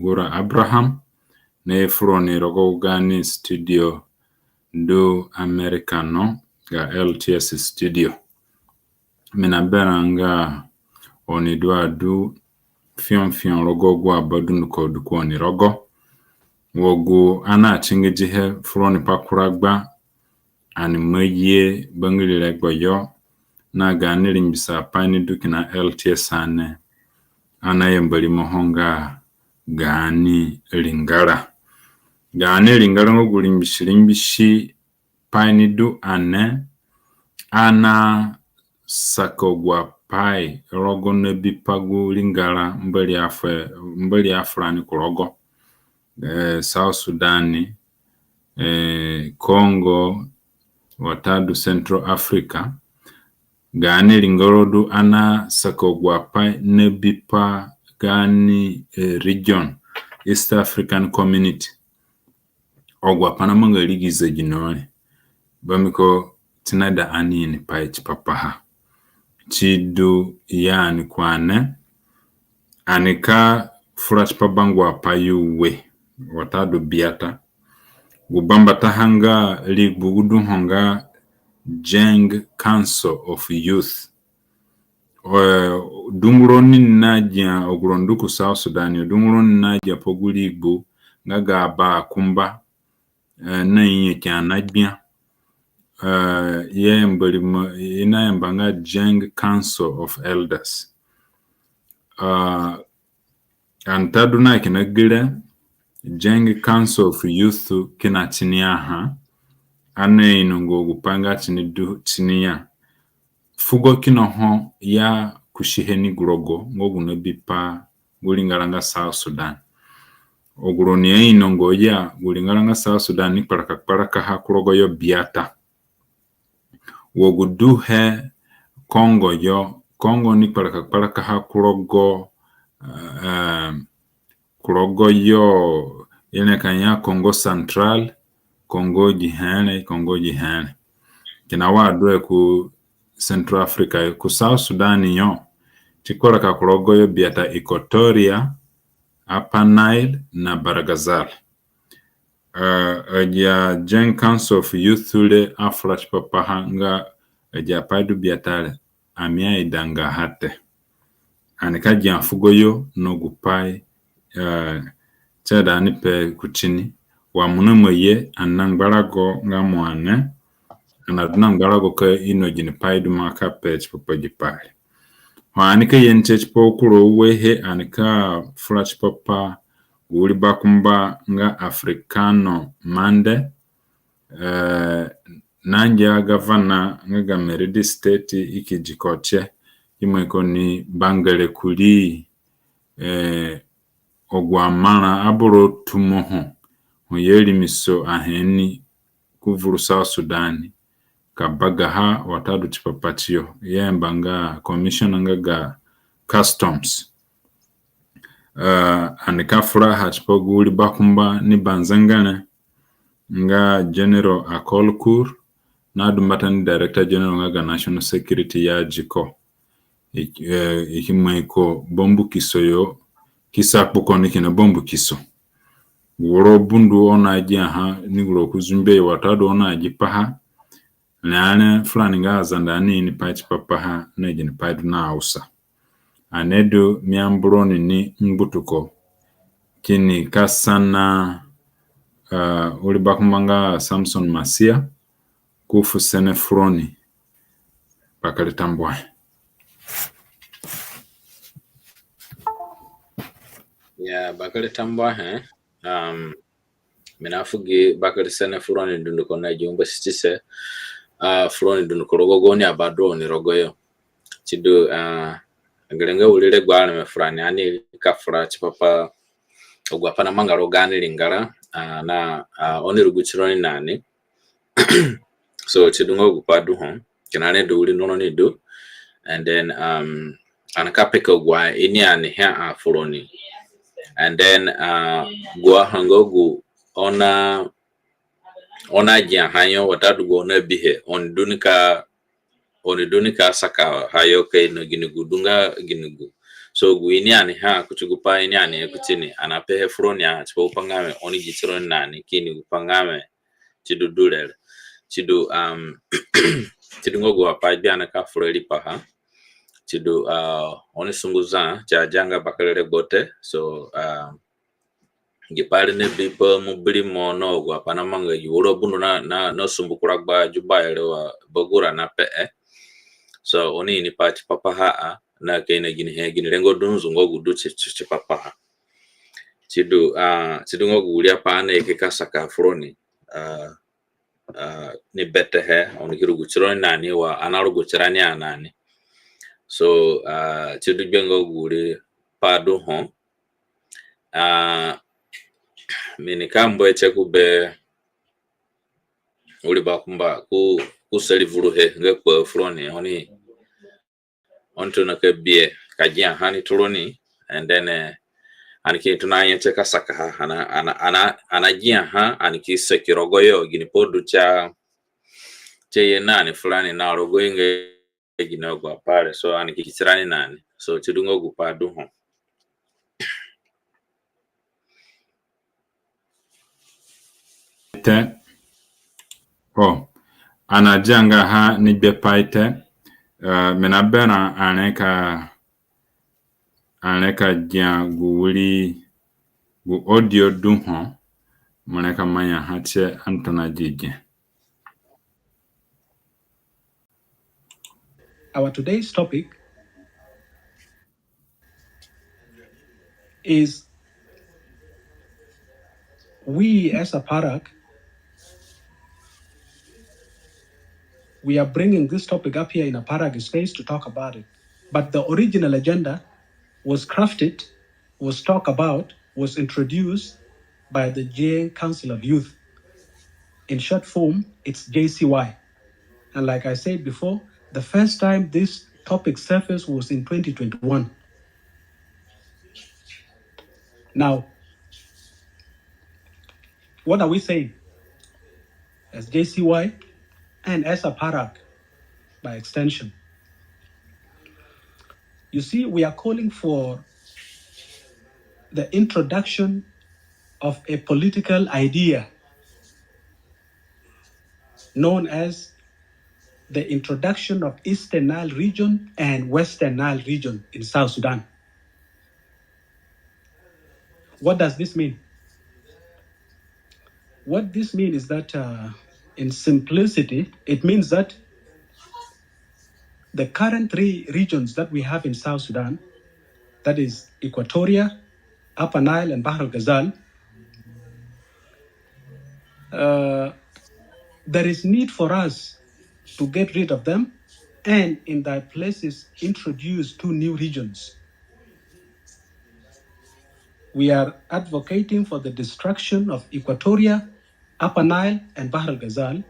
gura Abraham ne froni rogo gani studio do Americano ga LTS studio mina beranga oni do fion rogo gwa badun ko du ko ni rogo wogu ana chingeji he froni pakuragba ani maye bangile gboyo na ga nirin bisa pani dukina LTS ane ana yambali mohonga gani lingara ngoguli mbishilimbishi pani du ane ana sakogwa pai rogo nebi pagu lingara mbali afrani kurogo South Sudani Congo watadu Central Africa gani lingorodu ana sakogwa pai nebi pa gani region East African Community ogwa panamanga ligize jinole bamiko tinada ani ni pai chipapaha chidu yani kwane anika furash pabangwa payuwe watadu biata gubamba tahanga ligbugudu honga Jeng Council of Youth dunguroni naja oguronduku South Sudan dunguroni naja poguligbu ngaga ba kumba na yin kana gbia ina yambanga Jeng Council of Elders antaduna kina gire Jeng Council of Youth kina tinia ha ane inongo gupanga tinia fugo kino ho ya kushiheni gurogo ngogu nebipa gulingalanga South Sudan oguroni inongo ya gulingalanga South Sudan ni paraka ha kurogo yo biata wogudu he Congo ni paraka ha kurogo yo yene kanya Congo Central Congo jihane kina wadwe ku Central Africa ku South Sudan yo chikora ka kurogo yo biata Equatoria Upper Nile na Baragazal ya Jeng Council of Youth ule aflash papahanga ya paidu biatale amia idanga hate anikaji afugo yo no gupai chada anipe kuchini wa munumo ye anangbarago ngamwane anadunangbarago ka ino jini paidu maka page papaji pale anika yenchech pokuro wehe anika flash papa uli bakumba nga Africano Mande nanja gavana nga Meridi State ikijikoche imweko ni Bangale kuli ogwamana aburo tumoho yeli miso aheni kuvuru South Sudani kabagaha watadu chipapatio yembanga commissioner nga customs anika furaha chipoguli bakumba ni banzangane nga General Akolkur na dumbatan Director General nga National Security ya jiko ikimweko bombu kisoyo kisapuko nikina bombu kiso woro bundu ona aji ha niguro kuzumbe watadu ona aji paha nane fulani nga zandani ni pachi papaha na jini paidu na ausa anedu miambroni ni mbutuko kini kasana uli bakumanga Samson Masia kufu sene froni bakali tambwa ya bakali tambwa minafugi bakali sene froni dunduko na jumba sitise froni dunduko rogogo ni abado ni rogoyo chidu ngelenga ulile gwala me frani ani kafura chipapa ogwapana mangaro gani lingara na oni ruguchironi nani so chidungo gupadu hon kinane do uli nono ni do and then anakapeka gwa ini ani ha froni and then gwa hangogu ona jia hanyo watadu go na bihe on dunika saka hayo kai no ginugu dunga ginugu so guiniani ha kuchugupa iniani kutini anapehe fronia chipo upangame oni jitiro nani kini upangame chidu dulele chidu chidu ngogo apajiana ka freli paha chidu oni sunguza cha janga bakalele bote so gipali ne bipa mubili mono gwa panamanga yuro bunu na sumbukura gba jubaile wa bogura na pe so oni ni pati papa ha na kene gini rengo dunzu ngogu du chi papa ha chidu ngogu ulia pana ikika saka froni ni bete he oni kirugu chironi nani wa analugu chirani anani so chidu jengo guri padu hon mini kambo eche kube uli bakumba ku selivuru he nge kwa froni oni onto na ke bie kajia hani tuloni and then aniki tunanye cheka saka anajia ha aniki sekirogoyo gini podu cha cheye nani fulani na rogoyo nge ginogwa pale so aniki kichirani nani so chidungo gupadu ho te anajanga ha ni bepaite menabena aneka dia guuli gu audio duho moneka manya hache antona jije. Our today's topic is we as a Parak, we are bringing this topic up here in a Parak space to talk about it. But the original agenda was crafted, was talked about, was introduced by the Jain Council of Youth. In short form, it's JCY. And like I said before, the first time this topic surfaced was in 2021. Now, what are we saying as JCY and as a Parak by extension? You see, we are calling for the introduction of a political idea known as the introduction of Eastern Nile region and Western Nile region in South Sudan. What does this mean? What this means is that in simplicity, it means that the current three regions that we have in South Sudan, that is Equatoria, Upper Nile, and Bahr al-Ghazal, there is need for us to get rid of them and in their places introduce two new regions. We are advocating for the destruction of Equatoria, Upper Nile, and Bahr al-Ghazal,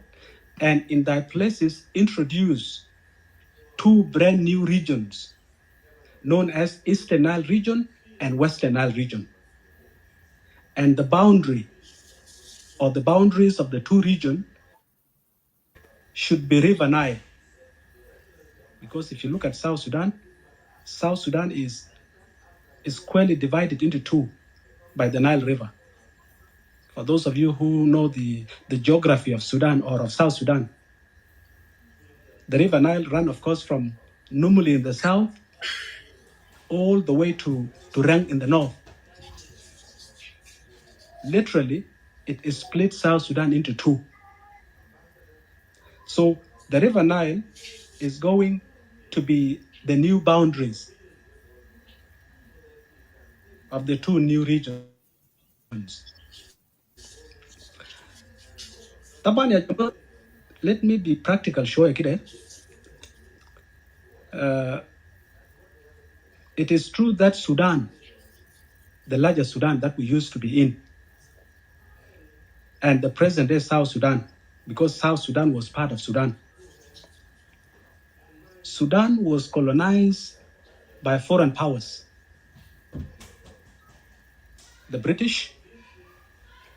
and in their places introduce two brand new regions known as Eastern Nile region and Western Nile region. And the boundary or the boundaries of the two regions should be River Nile. Because if you look at South Sudan is squarely divided into two by the Nile River. For those of you who know the geography of Sudan or of South Sudan, the River Nile runs, of course, from Numuli in the south all the way to Rang in the north. Literally, it split South Sudan into two. So the River Nile is going to be the new boundaries of the two new regions. Let me be practical show kide. It is true that Sudan, the larger Sudan that we used to be in, and the present day South Sudan, because South Sudan was part of Sudan. Sudan was colonized by foreign powers. The British,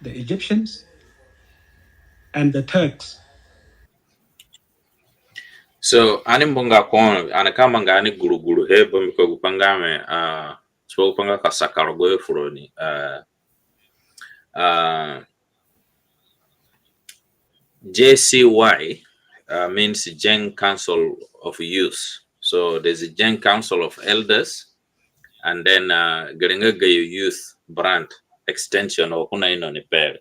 the Egyptians, and the Turks. So ani mbonga kon anakama ngani guru hebo miko gupanga me so gupanga kasakaro goyo furoni JCY means Gen Council of Youth. So there's a Gen Council of Elders, and then Geringa Gayo Youth brand extension or kuna ino ni pere.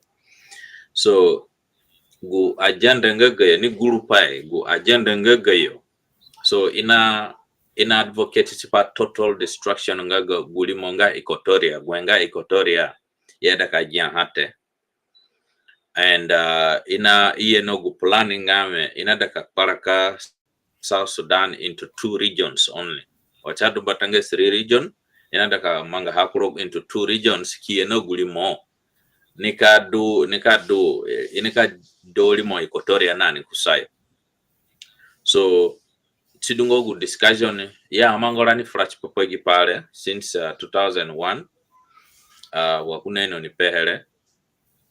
So gu agenda ngagayo ni guru pai gu agenda ngagayo. So ina advocate chipa total destruction ngaga guli monga Equatoria, gwenga Equatoria yada kajian hate. And ina iye no gu planning ngame ina daka paraka South Sudan into 2 regions only. Wachadu batanga 3 region ina daka manga hakurok into 2 regions kiye no guli mo. Nika doli mo Equatoria nani kusayo. So tidungo gu discussion ya amangola ni frach popogi pale since 2001 wakuna ino ni pehere.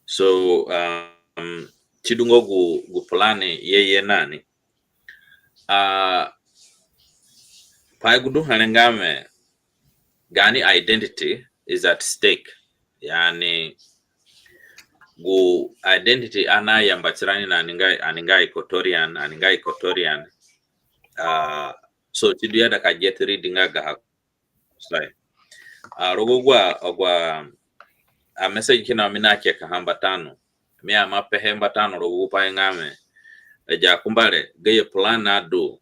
So tidungo gu plani yeye nani paigudu hanengame gani identity is at stake. Yani gu identity ana yambachirani na aninga Equatorian so tidu da ka get reading aga sai rogogwa ogwa a message kina minake ka hamba tano mi ama pehemba tano rogo pa ngame eja kumbale geye plan ado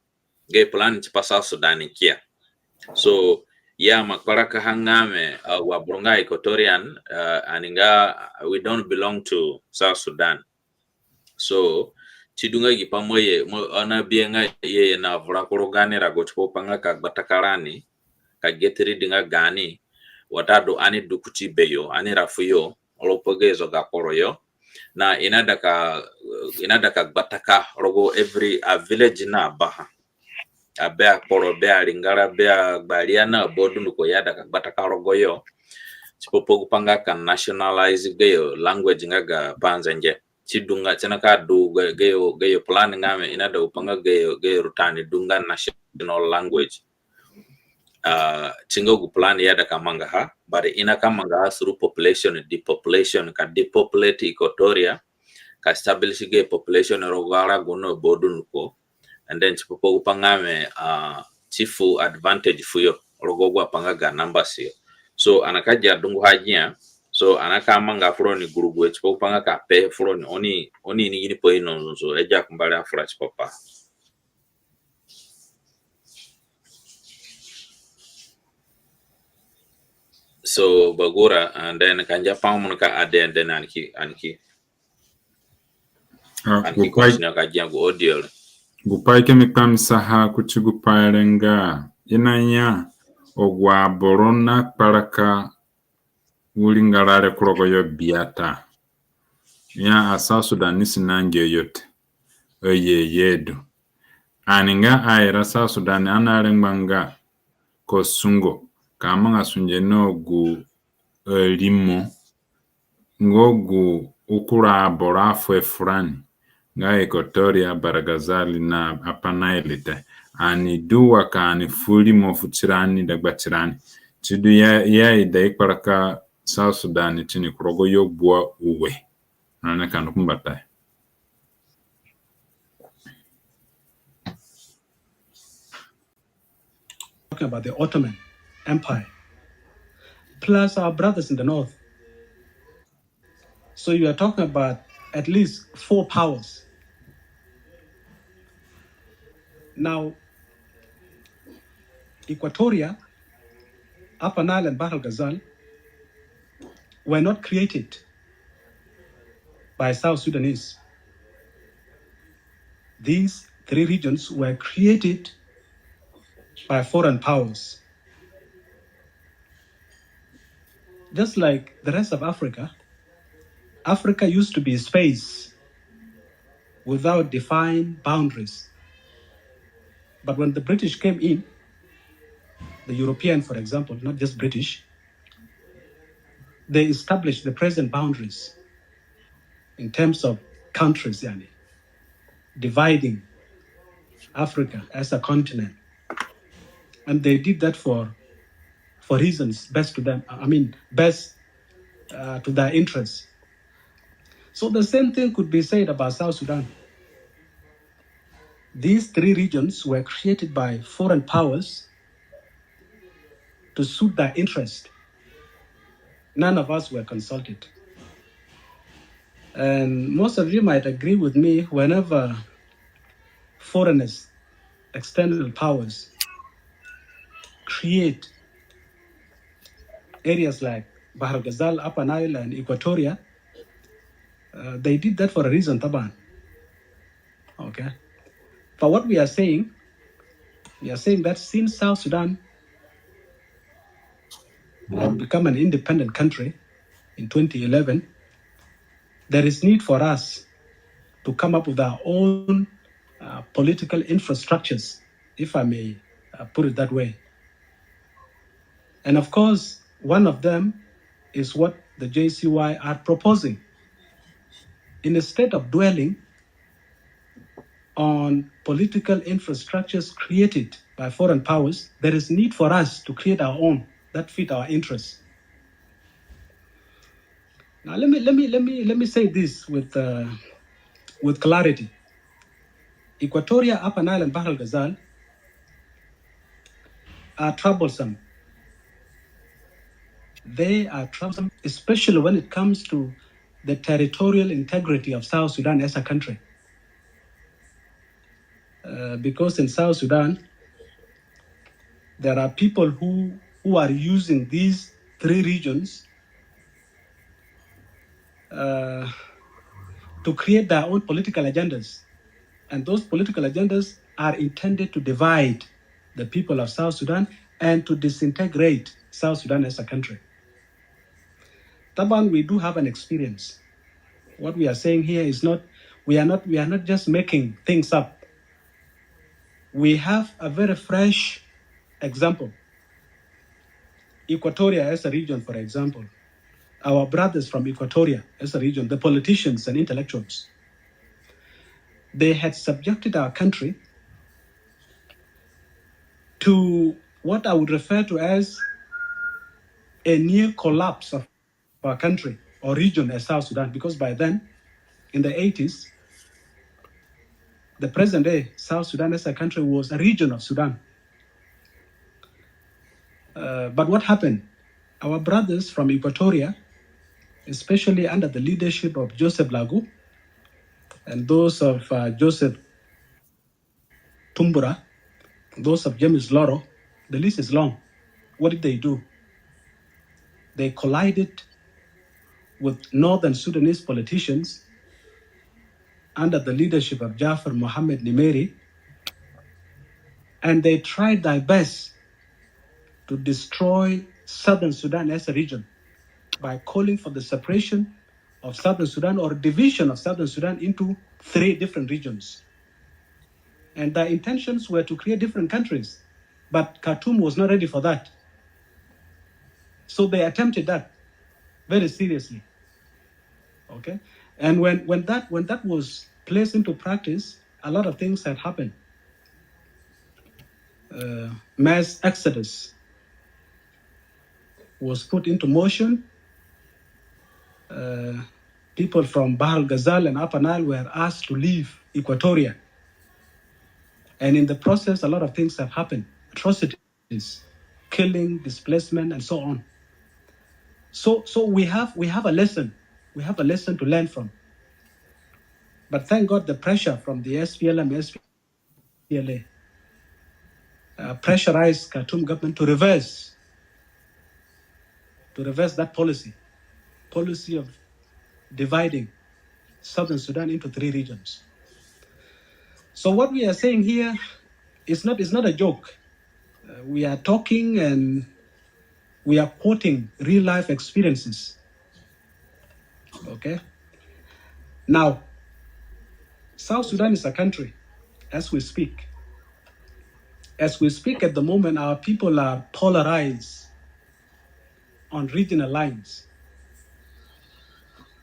geye plan chipasa Sudan kia. So ya makwaraka hangame wa burunga Equatorian aninga we don't belong to South Sudan. So tidunga gipamoye ona bienga ye na vurakurugani ragochpo panga ka batakarani ka getri dinga gani watado ani dukuti beyo ani rafuyo olopogezo gakoroyo na inadaka bataka rogo every village na baha abea poro bea lingara bea baliana bodunu ko yada ka bataka rogo yo chipopo panga ka nationalize geyo language ngaga panzenje chidunga chenaka du geyo plan ngame inada upanga geyo rutani dunga national language chingo gu plan yada kamanga ha but ina kamanga ha through population depopulation ka depopulate Equatoria ka establish ge population rogara gono bodun ko and then chipopo upangame chifu advantage fuyo rogogwa panga numbers yo. So anakaja dungu hajia so anaka manga froni gurugu chipopo panga ka pe froni oni ni po ino so eja kumbale afra chipopa. So bagura and then kanja pamuka ade and then anki question kaja go audio gupai kemi kamsaha kuchiguparenga inanya ogwa borona paraka wulingarare kurogoyo biata ya asa Sudanisi nange yote oye yedu aninga aira sa Sudan analenganga kosungo kama asunje no gu limo ngogu ukura borafu efurani nga Equatoria Baragazali na apanailite ani duwa ka ani fuli mofuchirani dagbachirani chidu ya ida ikparaka South Sudan chini kurogo yobua uwe nana kanu kumbatai. Talking about the Ottoman Empire plus our brothers in the north. So you are talking about at least 4 powers. Now, Equatoria, Upper Nile and Bahr el-Ghazal were not created by South Sudanese. These 3 regions were created by foreign powers. Just like the rest of Africa, Africa used to be a space without defined boundaries. But when the British came in, the European, for example, not just British, they established the present boundaries in terms of countries, dividing Africa as a continent. And they did that for reasons best to them, best to their interests. So the same thing could be said about South Sudan. These three regions were created by foreign powers to suit their interest. None of us were consulted. And most of you might agree with me, whenever foreigners, external powers, create areas like Bahar Ghazal, Upper Nile, and Equatoria, they did that for a reason, Taban. Okay. For what we are saying that since South Sudan had become an independent country in 2011, there is need for us to come up with our own political infrastructures, if I may put it that way. And of course, one of them is what the JCY are proposing. Instead of dwelling on political infrastructures created by foreign powers, there is need for us to create our own that fit our interests. Now, let me say this with clarity. Equatoria, Upper Nile, and Bahr al-Ghazal are troublesome. They are troublesome, especially when it comes to the territorial integrity of South Sudan as a country. Because in South Sudan, there are people who are using these three regions to create their own political agendas. And those political agendas are intended to divide the people of South Sudan and to disintegrate South Sudan as a country. Taban, we do have an experience. What we are saying here is we are not just making things up. We have a very fresh example. Equatoria as a region, for example. Our brothers from Equatoria as a region, the politicians and intellectuals, they had subjected our country to what I would refer to as a near collapse of our country or region as South Sudan, because by then, in the 80s, the present day South Sudan as a country was a region of Sudan. But what happened? Our brothers from Equatoria, especially under the leadership of Joseph Lagu and those of Joseph Tumbura, those of James Loro, the list is long. What did they do? They collided with northern Sudanese politicians under the leadership of Jafar Mohammed Nimeri, and they tried their best to destroy southern Sudan as a region by calling for the separation of southern Sudan or division of southern Sudan into 3 different regions. And their intentions were to create different countries, but Khartoum was not ready for that. So they attempted that very seriously. Okay, and when that was placed into practice, a lot of things had happened. Mass exodus was put into motion. People from Bahr al-Ghazal and Upper Nile were asked to leave Equatoria. And in the process, a lot of things have happened. Atrocities, killing, displacement, and so on. So we have a lesson. We have a lesson to learn from. But thank God the pressure from the SPLM, SPLA pressurized Khartoum government to reverse that policy of dividing southern Sudan into 3 regions. So what we are saying here is not a joke. We are talking and we are quoting real life experiences. Okay. Now, South Sudan is a country as we speak. As we speak at the moment, our people are polarized on regional lines.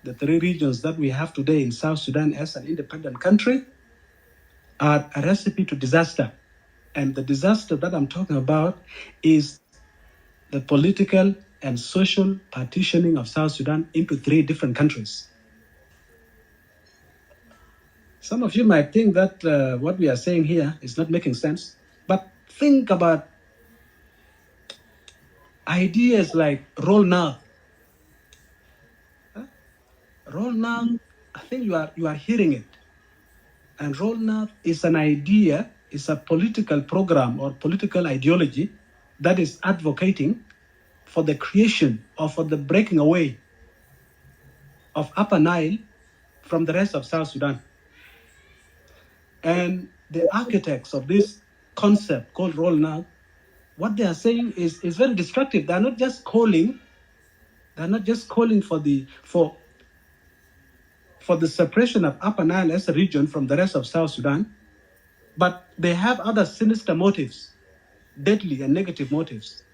The 3 regions that we have today in South Sudan as an independent country are a recipe to disaster. And the disaster that I'm talking about is the political and social partitioning of South Sudan into 3 different countries. Some of you might think that what we are saying here is not making sense, but think about ideas like Roll Now. Roll Now, I think you are hearing it. And Roll Now is an idea, is a political program or political ideology that is advocating for the creation or for the breaking away of Upper Nile from the rest of South Sudan. And the architects of this concept called Roll Now, what they are saying is very destructive. They're not just calling for the separation of Upper Nile as a region from the rest of South Sudan, but they have other sinister motives, deadly and negative motives.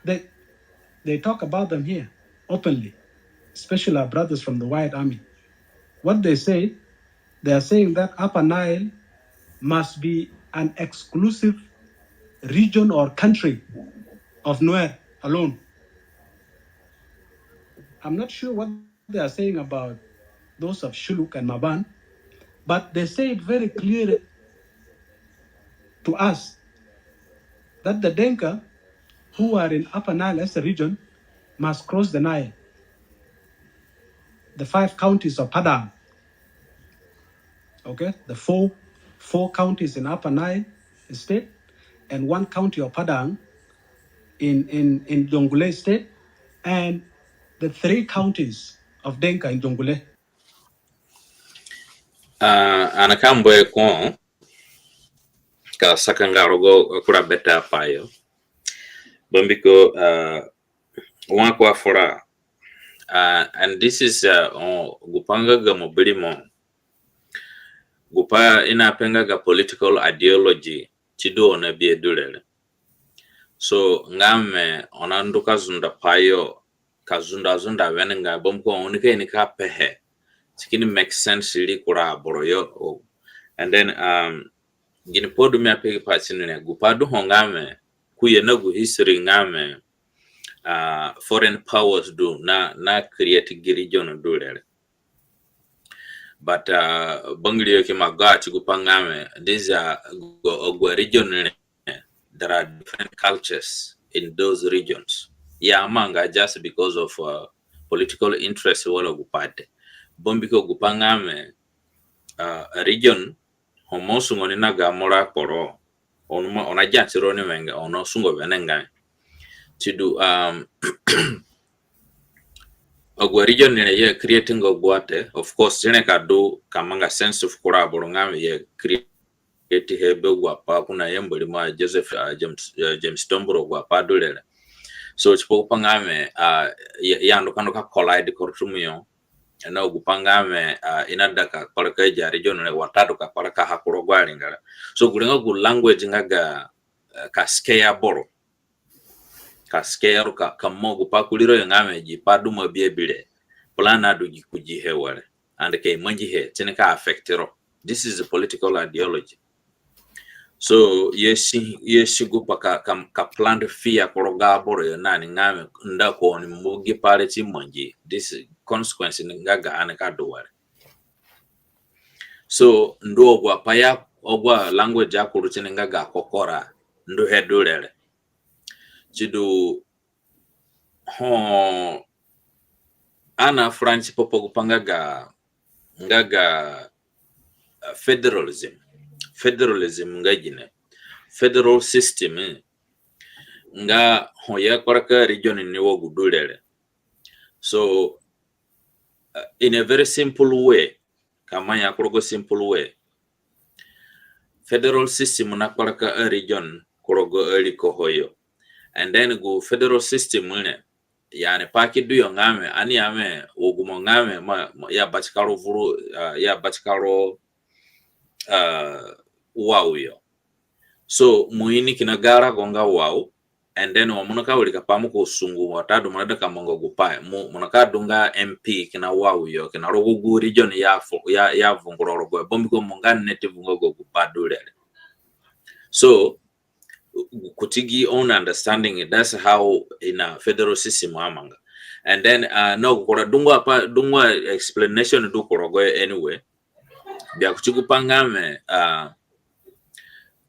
They talk about them here openly, especially our brothers from the White Army. What they say, they are saying that Upper Nile must be an exclusive region or country of Nuer alone. I'm not sure what they are saying about those of Shuluk and Maban, but they say it very clearly to us that the Denka who are in Upper Nile as a region must cross the Nile. The 5 counties of Padang, okay, the four counties in Upper Nile state and 1 county of Padang in Jonglei state, and the 3 counties of Denka in Jonglei. Anakambo ko ka sakanga rogo kura beta payo bombiko wako afora and this is gupanga ga mobilimo gupa inapenga ga political ideology chido na bie dulele. So ngame onanduka zunda payo kazunda wenenga bomko onike ni ka pehe tikini make sense li kura boroyo. And then gini podu mi apegi patsinune gupadu hongame kuye nagu history ngame foreign powers do na create region dulele. But Banglio Kimagati Gupangame, these are region. There are different cultures in those regions. Yeah, amanga just because of political interest wala gupate. Bombiko Gupangame a region homosungo ninaga mora poro ona jatsiro ni wenga ono sungo venenga to do Ogwa region ye creating ogwate, of course jene ka do kamanga sense of koraboro ngame ye create hebe gwapa kuna yemboli ma Joseph James Tomboro gwapa dolele. So chipo pangame ya ndo ka collide kortumyo na ogupangame inadaka koleka ja region ne watado ka koleka hakuro gwalingala. So gulenga gu language ngaga ka scare boro kaskeru ka mogu pakuliro ngame ji paduma biebile plana do jikuji hewale and ke manji he tineka affectero. This is a political ideology. So yesi gupa ka plan fear koroga boro nani ngame ndako ni mugi pale ti manji. This is consequence ngaga anaka duwale. So ndo ogwa paya ogwa language akuru ngaga kokora ndo hedulele chidu ana French popo gupangaga ngaga federalism ngajine federal system nga hoya koraka region ni wogudulele. So in a very simple way, kama ya korogo simple way, federal system na koraka a region korogo eliko hoyo. And then go federal system mune yani paki du yo ngame ani ame ogumo ngame ya bachikaro vuru ya bachikaro wow yo. So muini kinagara gonga wow and then wamunaka ulika pamu ko sungu watadu munada kamongo gupai munaka dunga MP kina wawu yo kina rogugu region ya vunguro go bombi ko mungane neti vungogo gupadule. So kutigi own understanding, that's how in a federal system amanga. And then no kora dungwa explanation do korogo anyway bia kuchigu pangame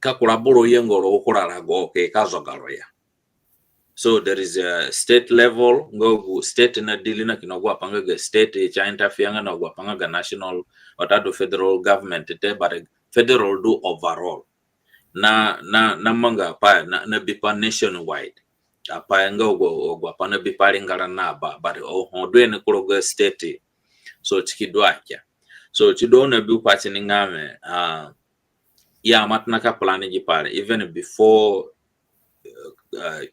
ka kuraburo yengoro kurara go ke kazogaro ya. So there is a state level go state na dilina kinogwa panga state cha interfere na gwa panga national or federal government te, but federal do overall na manga pa na bipa nationwide apa nga ogwa pa na bipa lingala na ba but hodwe ne kuroga state so chikidwacha so chidona bi upati ngame ya matna ka plan jipale even before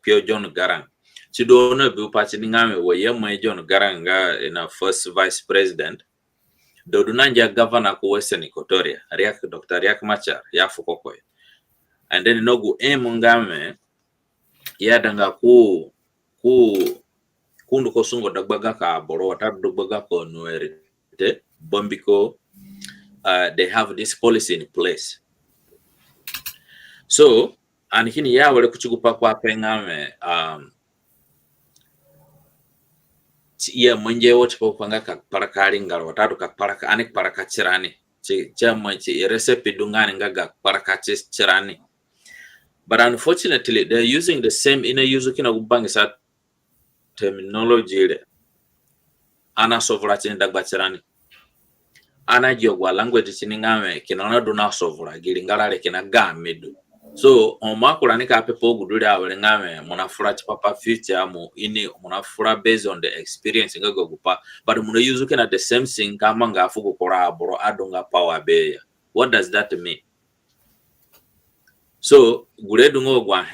Pio John Garang chidona bi upati ngame we yema John Garang in a first vice president do dunanja governor ko Western Equatoria Dr. Riek Machar ya Fukokoi. And then nogu ngame ya danga kundu ko sungo dagbaga ka boro wata dagbaga ko nuerite bombiko they have this policy in place. So and hini ya wale kuchigupa kwa pengame ya mwenje wote kwa upanga ka parakari ngalo watatu ka paraka anek paraka chirani chama recipe dungani ngaga paraka chirani. But unfortunately, they're using the same inner user kina kubangisa terminology. Ana sovra chini dagbachirani. Ana jogwa language chini ngame kina ona duna sovra gilingalale kina gamedu. So omakula nika pepo gudule awele ngame munafura chipapa future mu ini munafura based on the experience ngago gupa. But muna use kina the same thing kama ngafu kukora aboro adunga power beya. What does that mean? So guredungo gwa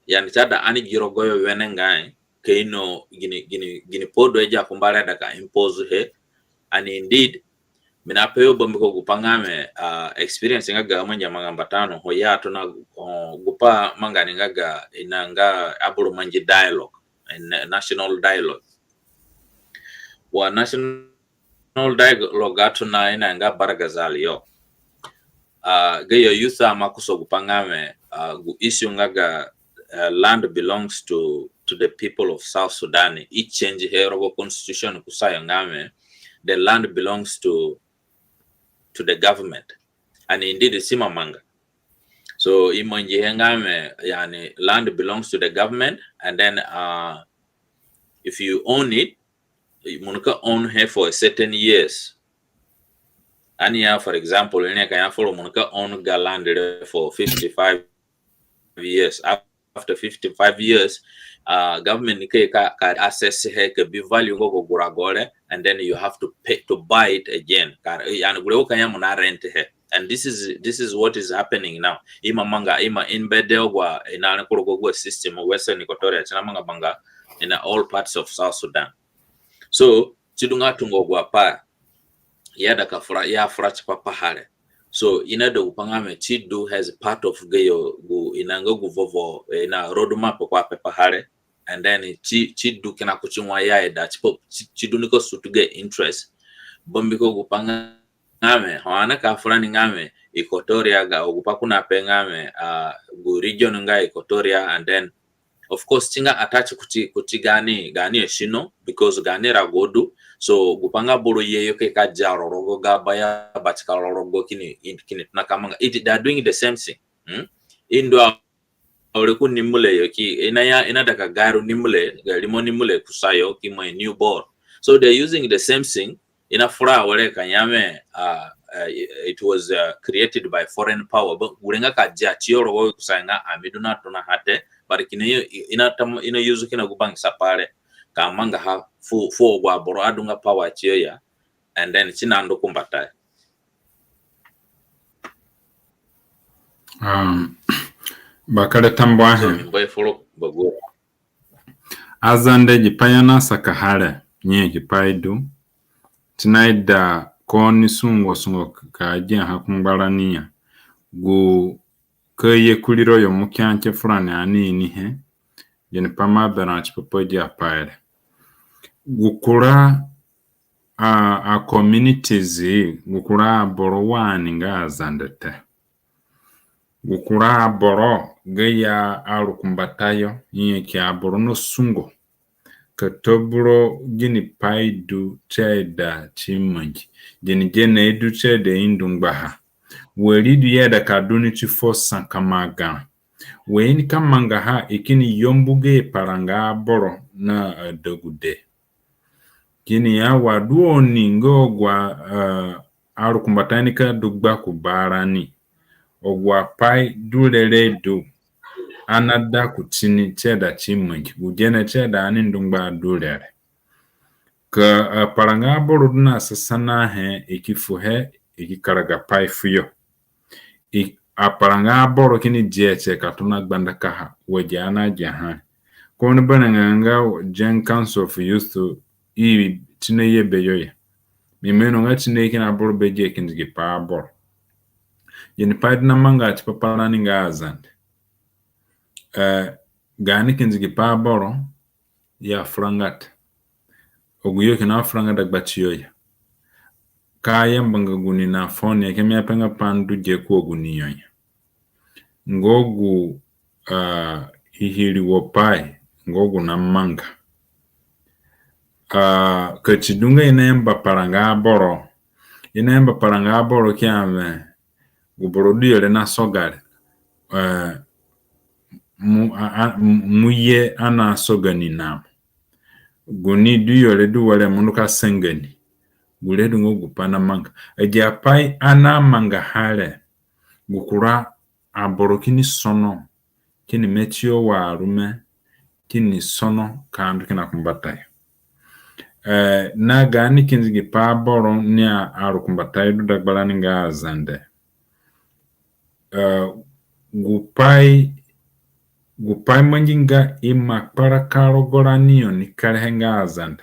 yani chada ani girogoyo wenengai keino gini podo eja kumbala daka impose he, and indeed minapeyo bombiko gupangame experience ngaga manja mangambatano hoya tuna gupa mangani ngaga inanga aburu manji dialogue and national dialogue wa national dialogue atuna inanga baragazali yo gayo youth makuso gupangame gu issue ngaga land belongs to the people of South Sudan. Each change here of constitution kusayo ngame the land belongs to the government, and indeed sima manga. So imonji ngame yani land belongs to the government, and then if you own it munuka own here for a certain years. Ania, for example, in Kenya, follow Monica own land for 55 years. After 55 years, government can assess here can be value go guragole, and then you have to pay to buy it again. And this is what is happening now. Ima manga ima in bedegwa in an system of Western Equatoria, Chanamanga manga in all parts of South Sudan. So chidunga tungo guapa. Yada kafura ya frach papa hale. So ina do upangame chidu has part of gayo gu inango guvovo ina roadmap kwa pepa hale, and then chidu kina kuchungwa ya eda chidu niko sutuge interest bombiko gupangame hawana kafura ngame Equatoria ga gupakuna pengame gu region nga Equatoria, and then of course tinga attach kuti gani eshino because gani ragodu. So gupanga boro yeyo ke kajaro rogo gabaya batika rogo kini tunakamanga they are doing the same thing. Indo awleku nimule yoki ina daka garu nimule limo nimule kusayo kimo newborn. So they are using the same thing ina fura wale kanyame it was created by foreign power, but gurenga kaja chiyo rogo kusanga amiduna tuna hate but kini ina use kina gupang sapare kamanga ha fu gwa boro adunga power chiya, and then chinando kumbata. Bakale tambwahe Boy follow bago azande jipayana sakahale nye jipaidu tinaida koni sungo kaje hakumbalania gu keye kuliro yo mukyanche fulani ani he yin pama branch popoji apaire gukura a communities gukura boro wani nga zandete gukura boro gaya arukumbatayo yin ki aboro no sungo katobro gini paidu cheda chimanji gini gene edu cheda indungbaha weridu yeda kaduni chifo sankamaga weni kamanga ha ikini yombuge paranga boro na dogude gini ya waduoni ngogwa arukumbatani ka dugba kubarani ogwa pai duleredu anada kutini cheda chimanji ugene cheda anindungba dulere ka paranga boro na sasana he ikifuhe ikikaraga pai fuyo aparanga boro kini jeche katuna gbanda kaha wajana jahan kone bananga Gen Council of Youth i tineye beyoya mimeno nga tineye kina boro beje kinzigi pa boro yeni paidna manga chipapalani nga azande gani kinzigi pa boro ya frangat oguyo kina frangata gbachiyoya kaya mbanga guni na phone ya kemya penga pandu je ku oguni yonya ngogu hihiri wopai ngogu na manga kachidunga inemba paranga boro kiame guborodu yole na sogare muye ana sogani nam guni du yole du wale munuka sengani guledu ngogu pana manga ejapai ana manga hale gukura aboro kini sono kini metio wa arume kini sono kandu kina kumbatai na gani kinzigi pa boro ni arukumbatai du dagbalani nga azande gupai manjinga ima para karo goraniyo ni kalehenga azande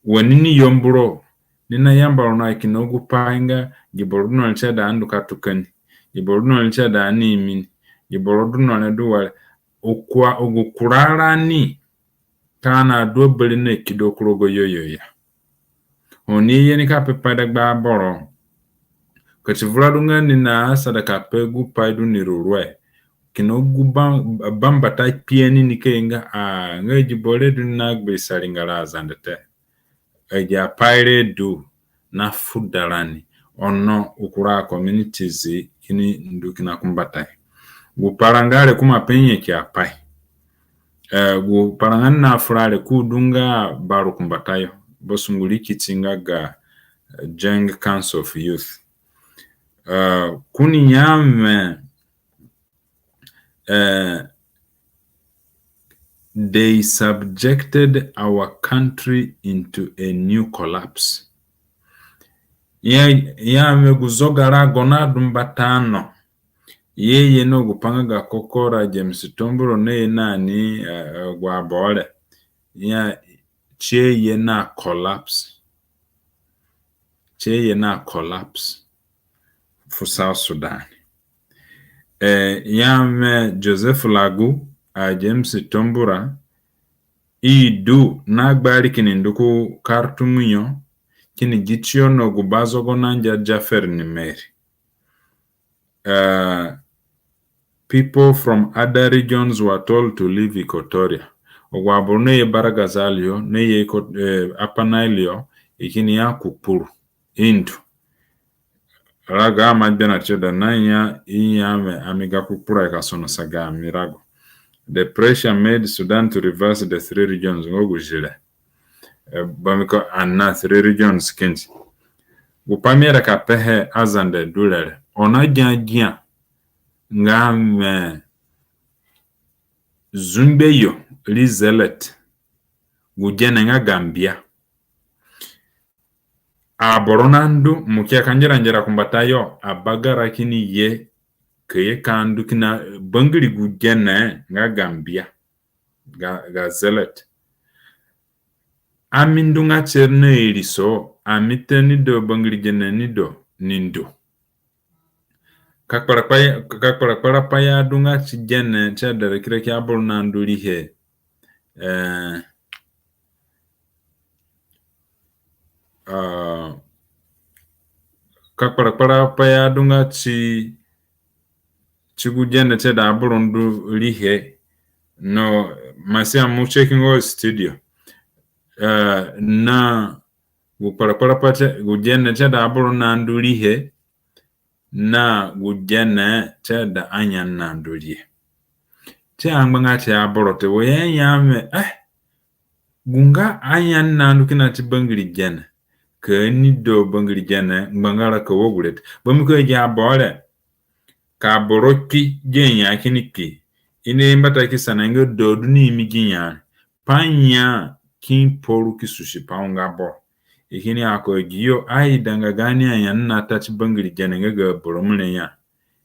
wanini yomburo nina yambaro na ikinogu painga giboruno ncheda andu katukani giboruno ncheda animini giboruno neduwa okwa ogukurarani kana dobelene kidokrogo yoyoya oni yeni ka pepada gba boro kachivradunga nina sadaka pegu paidu nirurwe kinogu bambata pieni nikenga ngeji boledu na gbesaringala zandete eja paire du na fudarani ono ukura communities kini ndukina kumbatai guparangale kuma penye kya pai guparangana na furale kudunga baru kumbatayo bosunguli kitsinga ga Gen Council of Youth kuni nyame they subjected our country into a new collapse. Ya meguzogara gonadu mbatano. Yeye no gupanga kokora James Tomburo ne nani gwabole. Ya cheye na collapse. Cheye na collapse for South Sudan. Ya me Joseph Lagu James Tombura idu nagbari kini nduku kartumunyo kini gichio no gubazo gonanja Jaffer ni meri. People from other regions were told to leave Equatoria. Ogwaburu neye Baragazalio, neye Apanailio, ikini ya kupuru, indu. Raga amajbena choda nanya inyame amiga kupura ikasono saga mirago. The pressure made Sudan to reverse the 3 regions ngogujile. Bamiko anna 3 regions kinji. Gupamira kapehe azande dulere. Ona gia ngame zumbeyo lizelet. Gujene nga Gambia. Aboronandu mukia kanjera kumbatayo abagara kini ye keye kandu kina bangiri gujene nga Gambia ga zelet amindu nga cherne iriso amite nido bangiri jene nido nindo kakpara paya dunga chijene chadere kire ki abul na nduri he kakpara paya dunga chigujene chada abul nduri he no masi amu checking o studio na gupara pacha gujene chada abul na nduri he na gujene chada anyan na nduri che angbanga che aborote wo yame gunga anyan na ndukina chibangiri jene ke ni do bangiri jene ngbangara ka wogulet bamiko ja bole ka boroki jenya kiniki ine mbata kisana ngo do duni miginya panya kin poru kisushi paunga bo ikini ako giyo ai danga gani anyan na tachi bangiri jene nga boromune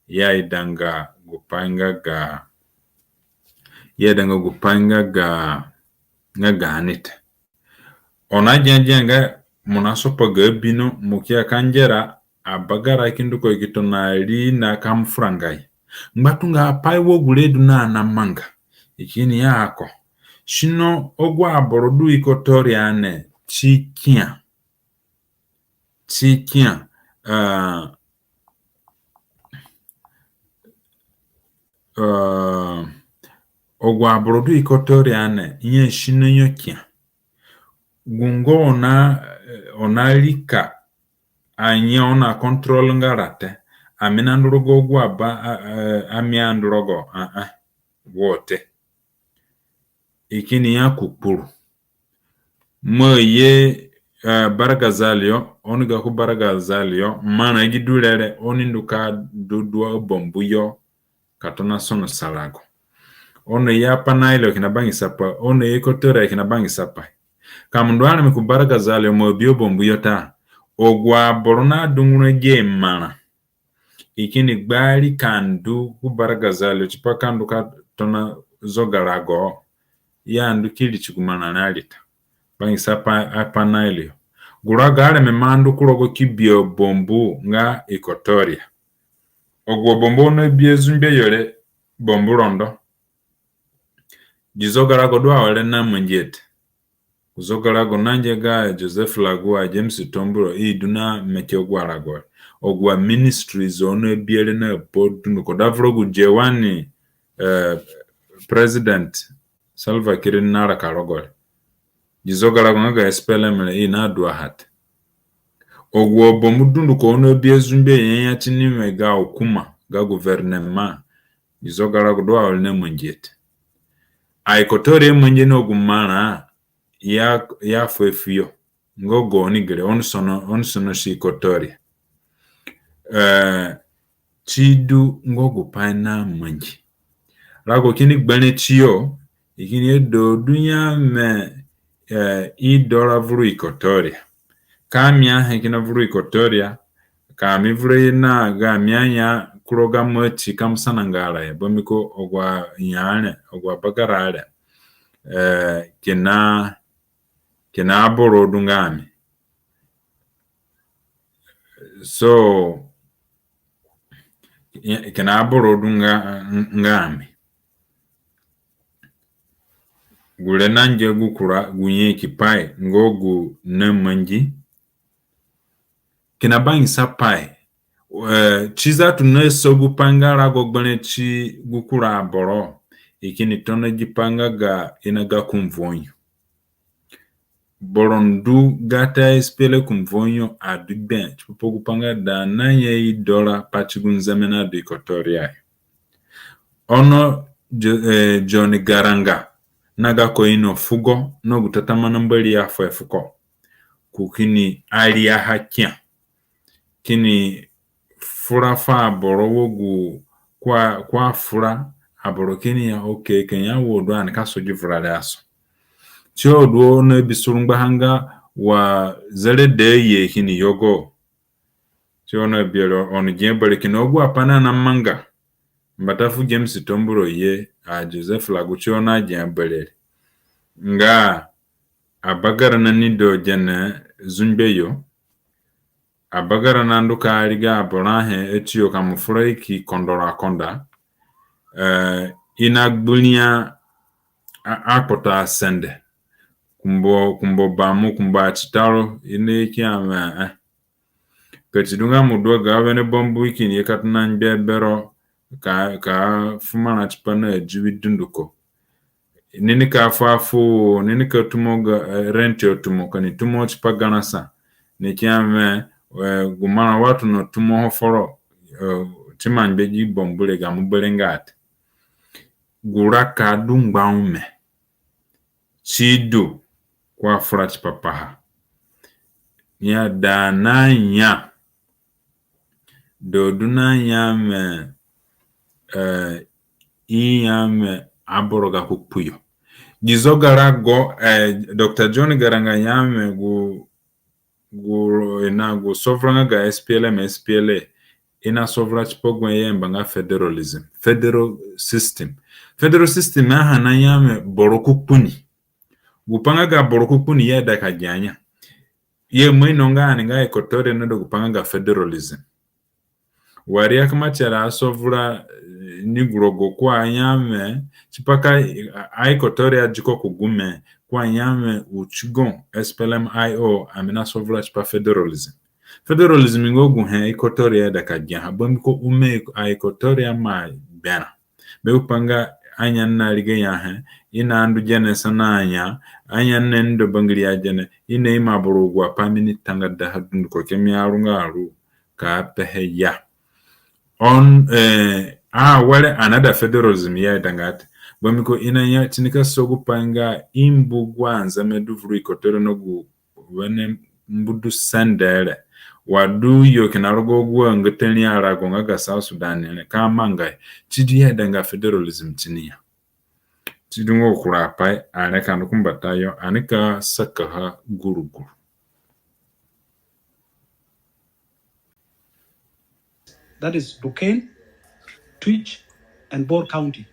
ya idanga gupanga ga ganit ona jenga munasopa ga bino mukia kanjera abagara kinduko gitonali na kamfrangai mbatunga pai woguledu na manga ikini yako shino ogwa aborodu ikotoriane chikia ogwa aborodu ikotoriane nye shino yokia gungo onalika anya ona control ngarate aminandurugo gwa ba amiandurugo wote ikini ya kukuru moye baragazalio oniga ku baragazalio mana igidulere oninduka dudwa bombuyo katona sono salago ono ya panailo kinabangi sapa ono ekotora kinabangi sapa kamndwana me ku baragazalio mo bio bombuyo ta ogwa borona dungune je mana ikini gbali kandu ku baragazalio chipa kandu ka tona zogarago ya ndu kili chikumana nalita bangi sapa apanailio guragale me mandu kurogo kibio bombu nga Equatoria ogwo bombo no biezumbe yore bombu rondo jizogarago dwa wale na manjete uzogarago nanjega Joseph Lagua James Tomburo iduna mekyogwarago ogwa ministries ono biele na bodu no kodavrogu jewani president Salva Kiir nara karogol jizogarago nga SPLM ina dua hat ogwo bomudundu ko ono biezumbe yenya chinime ga okuma ga gouvernement jizogarago dwa wale na manjete Equatoria mwenye no gumana ya fefio ngogo nigere onsono shi Equatoria chidu ngogo pana mwenye rago kini gbane chiyo ikini edo dunya me idora vuru Equatoria kamia hekina vuru Equatoria kami vure na ga mianya kuroga mochi kamsana ngala ya bomiko ogwa nyane ogwa bagarale kena aboro dungami so kena aboro ngami gule nanje gukura gunye kipai ngogu nemanji kena bangi sapai chiza tuneso gupanga gogbane chi gukura aboro ikini tona jipanga ga inaga kumvonyo borondu gata espele kumvonyo adugben chupo gupanga da nanye $1 pachigunzamena de Equatoria ono John Garanga naga ko ino fugo no gutatama nambali ya fuko kukini ali ya hakia kini fura fa aboro wogu kwa fura aboro kini ya okay kenya wodo an kaso jivra aso chodo no bisurungba hanga wa zale de ye kini yogo chono bielo on jembale kinogu apana na manga mbatafu James Tomburo ye a Joseph Lagu chona jembale nga abagara na nido jana zunbeyo abagara na nduka aliga aborahe etio kamufura iki kondora konda inagbulia akpota sende kumbo bamu kumba chitaro ine kiama petidunga mudwa gavene bombu iki ni katuna bero ka fumana chipana ejividunduko nini ka fafu nini ka tumo rentio tumo kani tumo chipagana sa ne kiame gumana watu no tumo hoforo timan beji bombule ga mubelengat gura ka dungba chidu kwa frat papaha ya dananya dodunanya me iyame aboroga kupuyo gizogara go Dr. John Garanga nyame gu sovranga ga SPLA ina sovra chipogwe yemba nga federal system aha na nyame borokupuni gupanga ga borokupuni yeda kajanya ye mwino nga ekotore nodo gupanga ga federalism waria kama chara sovra nigurogo kwa nyame chipaka aikotore ajiko kugume kwa nyame uchigon SPLM-IO amina sovra chipa federalism ngogu he ikotore ya dakajia habomiko ume aikotore ama bena beupanga anya na lige ya he ina andu jene sananya anya nendo bangli ya jene ina ima burugwa pamini tangada hadundu kwa kemi arungaru ka pehe ya on wale another federalism ya dangat bomiko inanya tinika sogu panga imbu gwanza meduvru ikotore nogu wene mbudu sandere wadu yo kinarogo gwa ngateni arago ngaga South Sudan ne kamanga chidi ya danga federalism tinia tidungo kurapai aneka nukumbatayo aneka sakaha guruguru. That is Duquesne, Twitch, and Bore County.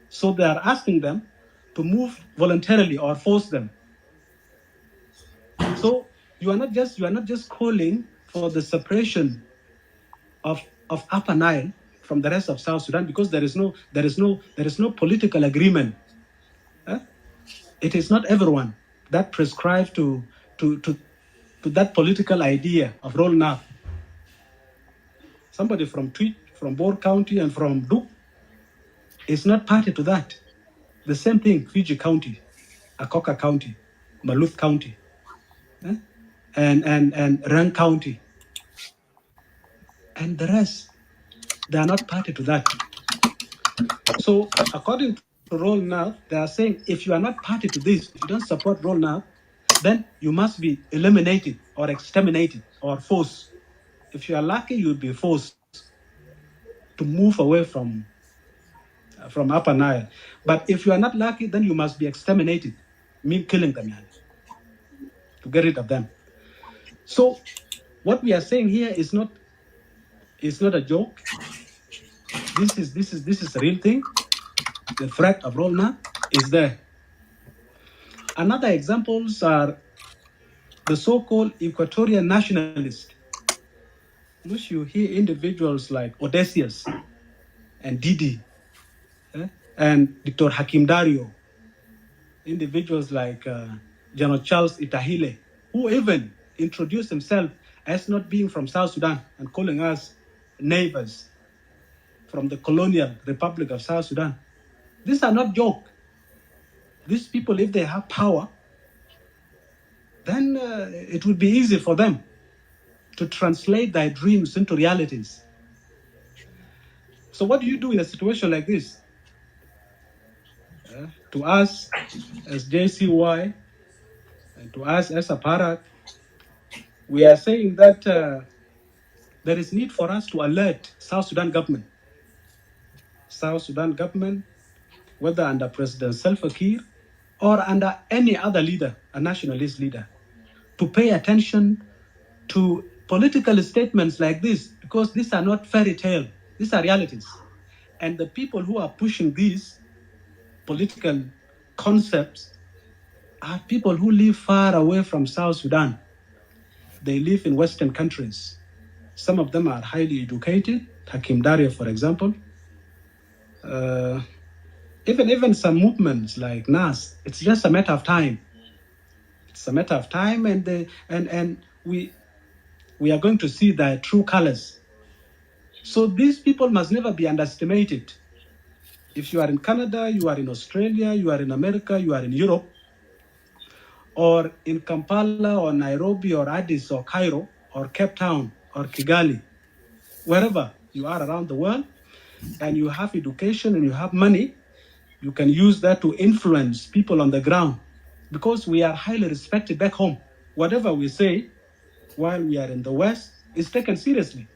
So they are asking them to move voluntarily or force them. So you are not just calling for the separation of Upper Nile from the rest of South Sudan because there is no political agreement. It is not everyone that prescribes to that political idea of roll now. Somebody from Tweed, from Bore County, and from Duke is not party to that. The same thing, Fiji County, Akoka County, Maluth County, and Rang County, and the rest, they are not party to that. So according to Roll Now, they are saying if you are not party to this, if you don't support Roll Now, then you must be eliminated or exterminated or forced. If you are lucky, you will be forced to move away from Upper Nile. But if you are not lucky, then you must be exterminated, mean killing them, to get rid of them. So what we are saying here is not a joke. This is a real thing. The threat of Rolna is there. Another examples are the so-called Equatorial nationalists, which you hear individuals like Odysseus and Didi and Dr. Hakim Dario, individuals like General Charles Itahile, who even introduced himself as not being from South Sudan and calling us neighbors from the colonial Republic of South Sudan. These are not jokes. These people, if they have power, then it would be easy for them to translate their dreams into realities. So what do you do in a situation like this? To us as JCY and to us as APARAG, we are saying that there is need for us to alert South Sudan government. South Sudan government, whether under President Salva Kiir or under any other leader, a nationalist leader, to pay attention to political statements like this, because these are not fairy tale, these are realities. And the people who are pushing these political concepts are people who live far away from South Sudan. they live in Western countries. Some of them are highly educated, Hakim Daria, for example. Even some movements like NAS, it's just a matter of time. It's a matter of time, and we are going to see their true colors. So these people must never be underestimated. If you are in Canada, you are in Australia, you are in America, you are in Europe, or in Kampala or Nairobi or Addis or Cairo or Cape Town or Kigali, wherever you are around the world, and you have education and you have money, you can use that to influence people on the ground, because we are highly respected back home. Whatever we say while we are in the West is taken seriously.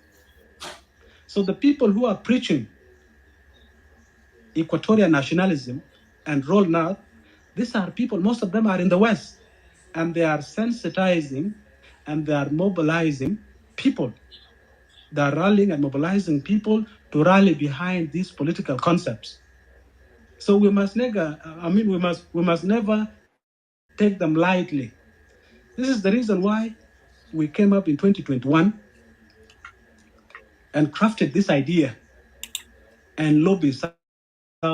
So the people who are preaching Equatorial nationalism and Roll North, these are people, most of them are in the West, and they are sensitizing and they are mobilizing people. They are rallying and mobilizing people to rally behind these political concepts. So we must never, we must never take them lightly. This is the reason why we came up in 2021 and crafted this idea and lobby South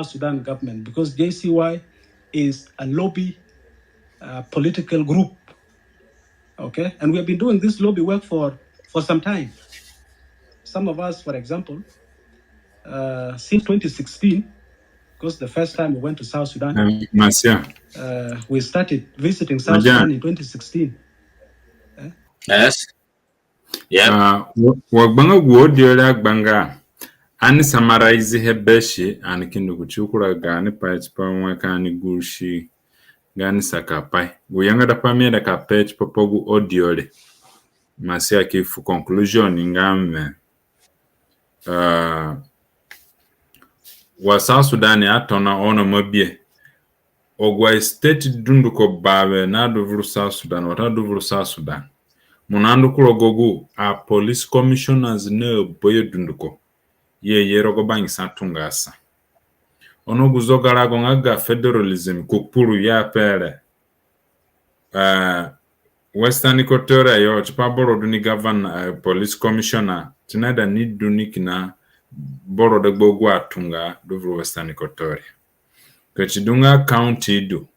Sudan government, because JCY is a lobby political group, okay? And we have been doing this lobby work for some time. Some of us, for example, since 2016, because the first time we went to South Sudan, we started visiting South Sudan in 2016. Yes. Yeah. Wagbanga guodiola gbanga ani summarize hebeshi ani kindu kuchukura gani page pa mwakani gushi gani sakapai guyanga da pamia ka page popogu audiole masia kifu conclusion ngame wa South Sudan atona ono mobie ogwa state dunduko bawe na duvuru South Sudan wata duvuru South Sudan munandu kulogogu a police commissioners ne boye dunduko ye yerogo bangi satungasa ono guzogara gonga federalism kukuru ya pere Western Equatoria yo chipaboro duni governor police commissioner tinada ni dunik na boro de gbogu atunga duvuru Western Equatoria kachidunga county do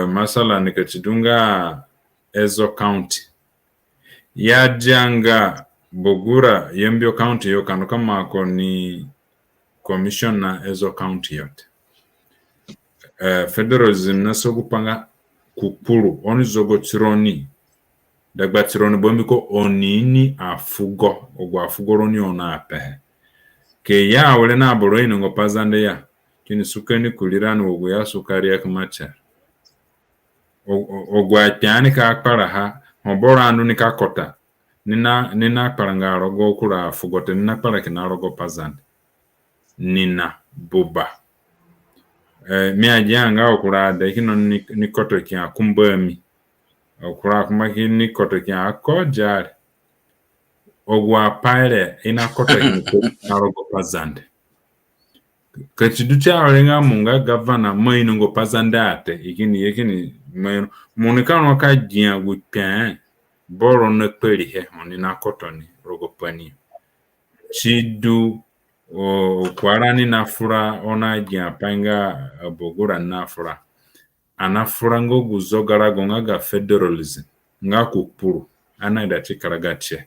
masala ni kachidunga Ezo county ya janga Bogura Yembio county yo kanu kama ni commissioner Ezo county yote federalism naso kupanga kupuru oni zogo tironi dagba tironi bomiko onini afugo ogwa afugoroni ona ape ke ya wele na aboro ino ngo pazande ya kini sukani kulirani ogu ya sukari ya kumacha ogwa tyani ka akpara ha oboro andu ni ka kota nina akpara rogo kura afugote nina akpara kina rogo pazande nina buba mi ajanga okura de kino ni koto ki akumbami okura kuma ki ni koto ki akojare ogwa pale ina koto ki rogo pazande kachiducha orenga munga governor maino ngo pazande ate ikini maino munikano ka jia gutpen boro na peri he oni na koto ni rogo pani chidu o kwarani nafura ona jia panga Bogura nafura anafura ngo guzogara gonga ga federalism nga kupuru anaida chikaragache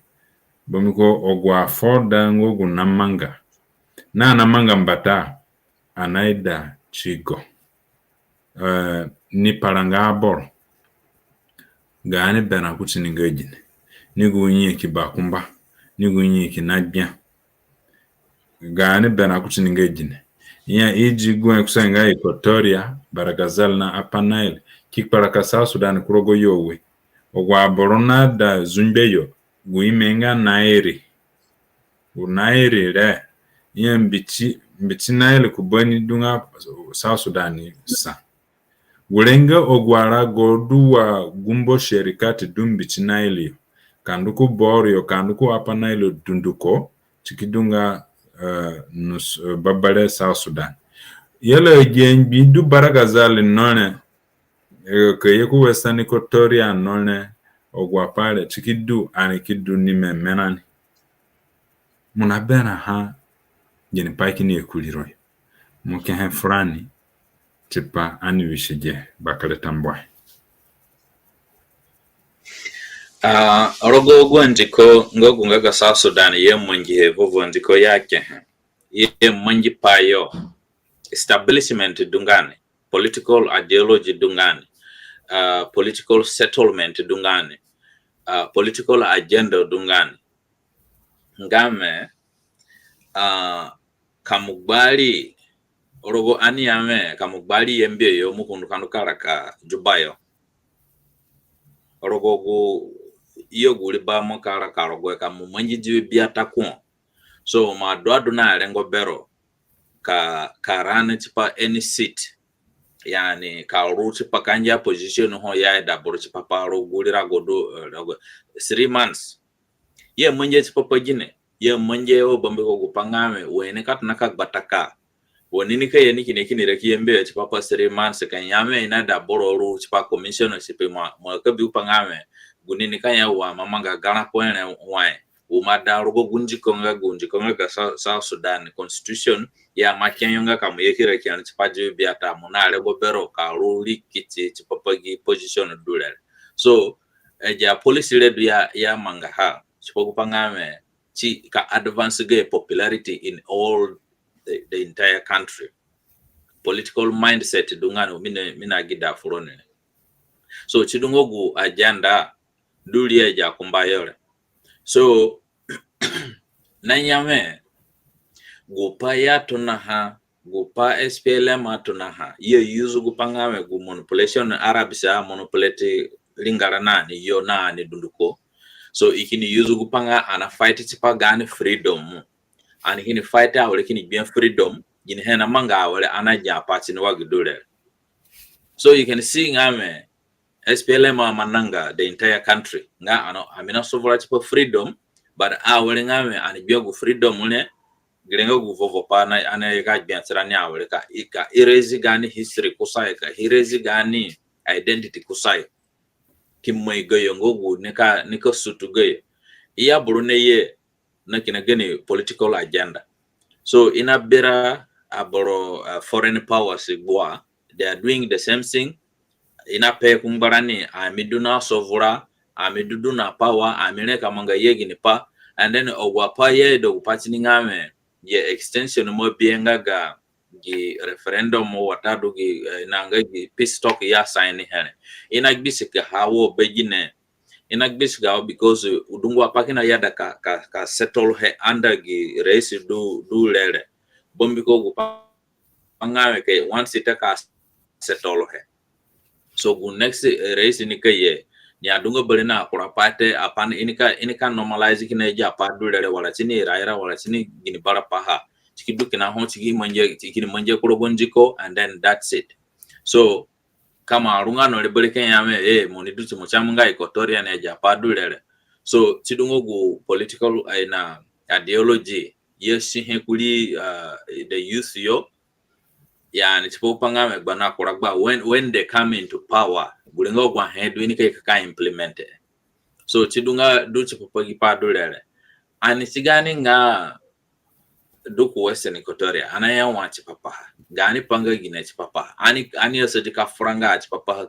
bomiko ogwa foda ngo gunamanga na namanga mbata anaida chigo ni paranga aboro gani bena kutini ngejine nigu unye kibakumba nigu unye kinabia gani bena kutini ngejine ya iji gwe kusenga Equatoria Baragazal na Upper Nile kikparaka South Sudan kurogo yowe ogwa borona da zunbeyo guimenga nairi unairi re ya mbichi Nile kubani dunga South Sudan sa Wulenga ogwara goduwa gumbo sherikati dumbichi Nile kanduku borio kanduku Upper Nile dunduko chikidunga babale South Sudan yele genbi du Baragazal none ke yeku Western Equatoria none ogwa pale chikidu ani kidu ni menani muna bena ha gini paiki ni ekuliro muke he frani tipa ani wishije bakale tambwa rogo gwandiko ngogu ngaga South Sudan ye mungi hevo ndiko yake ye mungi payo establishment dungane political ideology dungane political settlement dungane political agenda dungane ngame kamubali rogo ani yame kamubali yembe yo mukundu kanukara ka jubayo rogo go iyo guli ba mo kara karogwe kamu manji jiwe biata kwa so ma doado na rengo bero karane tipa any seat yani ka ruti pa kanja position ho ya da boro tipa paro guli ragodo 3 months ye manje tipa pagine ye manje o bambe ko gupangame wene katna ka bataka wonini ka yeni kine reki yembe tipa pa 3 months kan yame ina da boro ru tipa commissioner sipe mo ka bi upangame gunini kanya wa mamanga gana kwene wae umada rogo gunji konga ga South Sudan constitution ya makenyonga kamuyekira kyana chipaje biata munale go bero ka ruli kiti chipapagi position dulele so ja policy ledu ya manga ha chipokupangame chi ka advance ge popularity in all the entire country political mindset dungano mina gida furone so chidungogu agenda dulia ja kumbayore so nanyame gupa ya tunaha gupa SPLM atunaha ye yuzu gupangame gu manipulation arabisa manipulate lingara nani yo nani dunduko so ikini yuzu gupanga ana fight tipa gani freedom ani kini fight awle kini bien freedom gini hena manga awle ana ja party ni wagidule so you can see ngame SPLM mananga the entire country nga ano amina sovereignty for freedom but awle ngame ani biogu freedom ne girenga gu vovo pana ana ga biansara ni awle ka erezi gani history kusai ka erezi gani identity kusai kimwe goyo ngogu nika sutu goyo iya burune ye na kina gani political agenda so ina bera aboro foreign powers igwa they are doing the same thing ina pe kumbarani amiduna sovura amiduna power amine kamanga yegi ni pa and then ogwapa ye do patini ngame ye extension mo bienga ga gi referendum watadu gi nanga gi peace talk ya sign here ina gbisika hawo begine ina gbisika because udungu apakina yada ka settle he under gi race do lele bombiko gupanga ke once itaka settle he so gu next race ni kaye ni adunga belina akura pate apan inika normalize kina ja pa do lele wala chini raira wala chini gini bara paha chikidu kina hon chiki manje kurogonjiko and then that's it so kama runga no lebele kenyame monidu chimuchamunga Equatoria ne japa dulele so chidungo gu political na ideology yeshi hekuli the youth yo yani chipopanga megana kuragba when they come into power gulengo gwa head wini ka implemented so chidunga du chipopagi pa dulele ani sigani nga duku Western Equatoria anaya wa chipapa gani panga gina chipapa ani asajika franga chipapa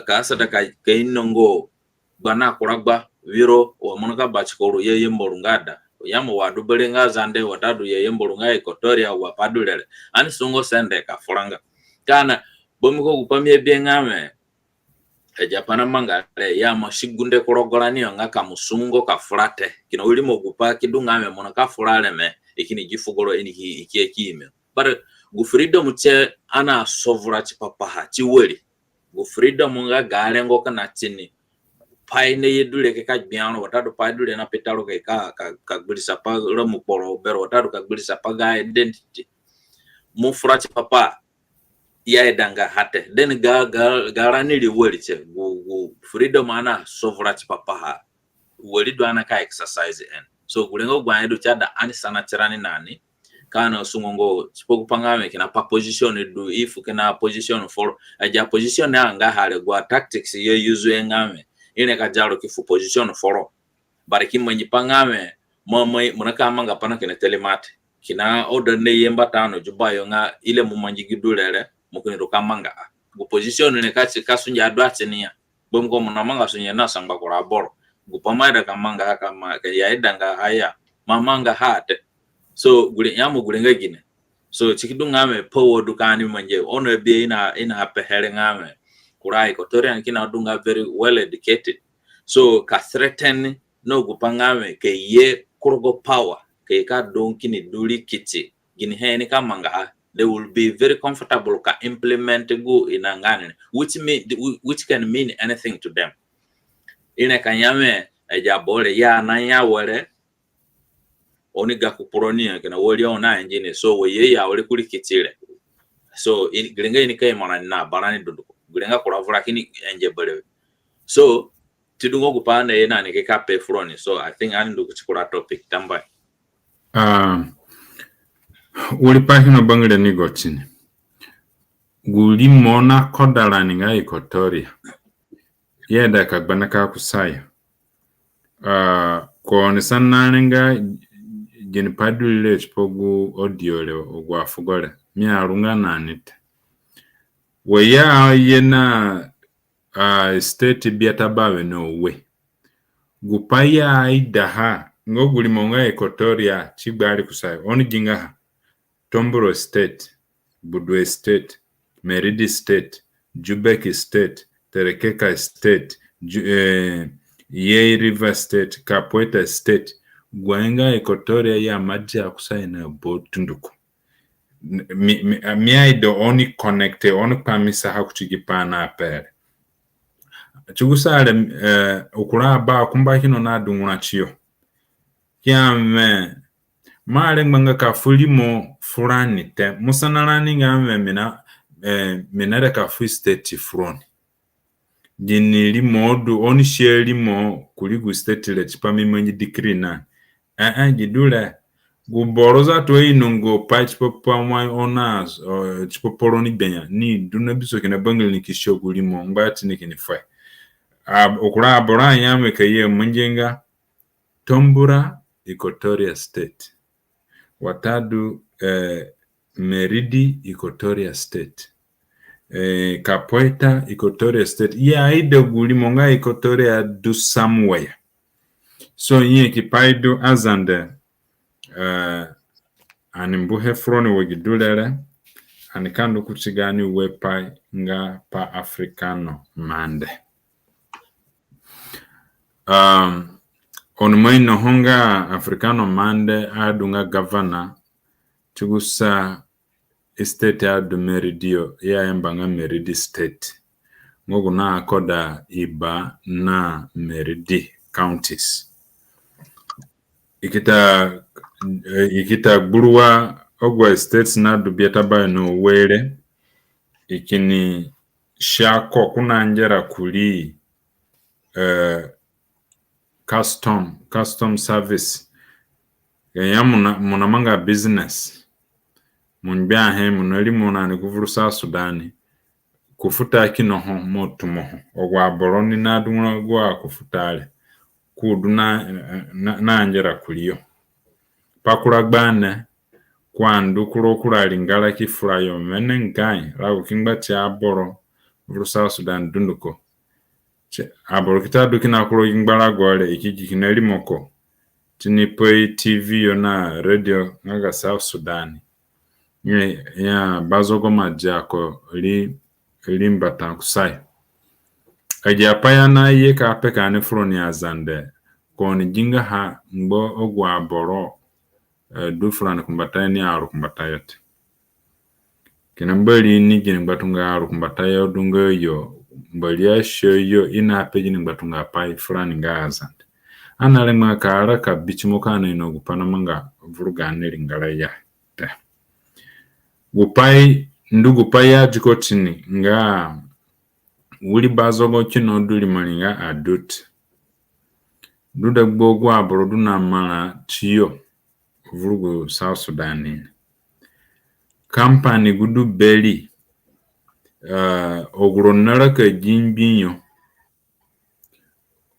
ka asada ka inongo bana kuragba wiro wa monaka bachikoro ye yemborungada yamo wadu belenga zande watadu ye yemborunga Equatoria wa padulele ani sungo sende ka franga kana bomiko gupamye bengame Japana manga ya mashigunde korogorani nga kamusungo ka frate kino ulimo gupa kidungame mona ka furale me ikini gifugoro iki kime but gu freedom che ana sovereignty papa chi weli gu freedom nga galengo kana chini paine yedule ke ka biano watado paidule na petalo ke ka gbilisa pa romu poro bero watado ka gbilisa pa ga identity mu frate papa ya edanga hate then garani li weli che gu freedom ana sovereignty papa ha weli do ana ka exercise en so gulengo gwa edu chada ani sana tirani nani kana sungongo sipoku pangame kina pa position do if kina position for aja position na nga hale gwa tactics ye use ngame ine ka jaro ki fu position foro bare ki manyi pangame mamai munaka manga pana kene telemate kina order ne yemba tano jubayo nga ile mu manji gidulele mu kini manga gu position ne ka sunja adwatse niya bom ko muna manga sunya na samba ko rabor gu pamaida ka manga kama ka yaidanga haya mamanga hate so gure yamu gure ngagine so chikidu ngame power dukani manje ono be ina apehele ngame kurai ko torian kina dunga very well educated so ka threaten no gupangame ke ye kurgo power ke ka donki ni duli kiti gini heni ka manga they will be very comfortable ka implement go inangane which can mean anything to them ine kanyame ejabole ya na ya wore oni ga kupronia kana woli ona engine so we ya wole kuli kitile so in grenga ini kai mana na barani dunduko grenga kuravura kini enjebele so tidungo kupanda yena ne ke kape froni so I think ani ndo kuchikura topic tamba ulipahino bangile nigo chini guli mona kodala ninga Equatoria yeda kagbana ka kusaya ko nisannaninga jeni padule chipogu audio le ogwa fugole mi arunga nanite weya yena state biata bawe no we gupaya aidaha ngoguli monga Equatoria chigbali kusaya oni jinga Tomboro State, Budwe State, Meridi State, Jubeki State, Terekeka State, Yei River State, Kapweta State, Gwenga Equatoria ya maji ya kusai na botunduku. Miaido oni connecte, oni pamisa hakuchigipana apere. Chugusale ukura ba kumba hino na dunguna chiyo. Kiame mare nganga ka fulimo fulani te musanalani ngame mina ka free state front jini limodu oni share limo kuligu state le chipami mwenye decree na jidule guboroza to inongo patch papa mwa ona chipopoloni benya ni duna biso kina bangli ni kishogu limo ngati ni kinifai okura abora yame kaye munjenga Tombura Equatoria State Watadu Meridi Equatoria State Kapweta Equatoria State ide guli monga Equatoria do somewhere so ye kipaido azande animbuhe froni wegidulere anikando kuchigani wepai nga pa Africano mande onumai no honga Africano mande adunga governor chugusa state adu Meridio ya embanga Meridi State ngogu na akoda Iba na Meridi counties ikita gburuwa ogwa states na dubieta ba no were ikini shako kuna njera kuli custom service ya muna business munbya he munali muna ne kuvurusa Sudani kufuta kino ho motumo ogwa boroni na dunwa gwa kufutale kuduna na njera kuliyo pakula gbane kwandu kulokula ngala kifulayo mene ngai lawo kingba cha boro vurusa Sudan dunduko aboro kitadu kina kulo ngbala gole ikiki kinali moko tinipo TV yona radio ngaga South Sudan ya bazogo majako limbata kusai ajapaya na ye ka peka ne froni azande koni jinga ha mbo ogwa boro du frani kumbata ni aru kumbata yote kinambali ni jini batunga aru kumbata yo dunga yo mbali ya shoyo ina peji ni batunga pai frani nga azande anale mwaka araka bichimokana ino gupana manga vuruga aneli ngala ya te gupai ndugu paya jikotini nga wuli bazogo kino duli malinga adut duda gbogwa abrodu na mala chiyo vurugu South Sudan company gudu beli ogronara ka jimbinyo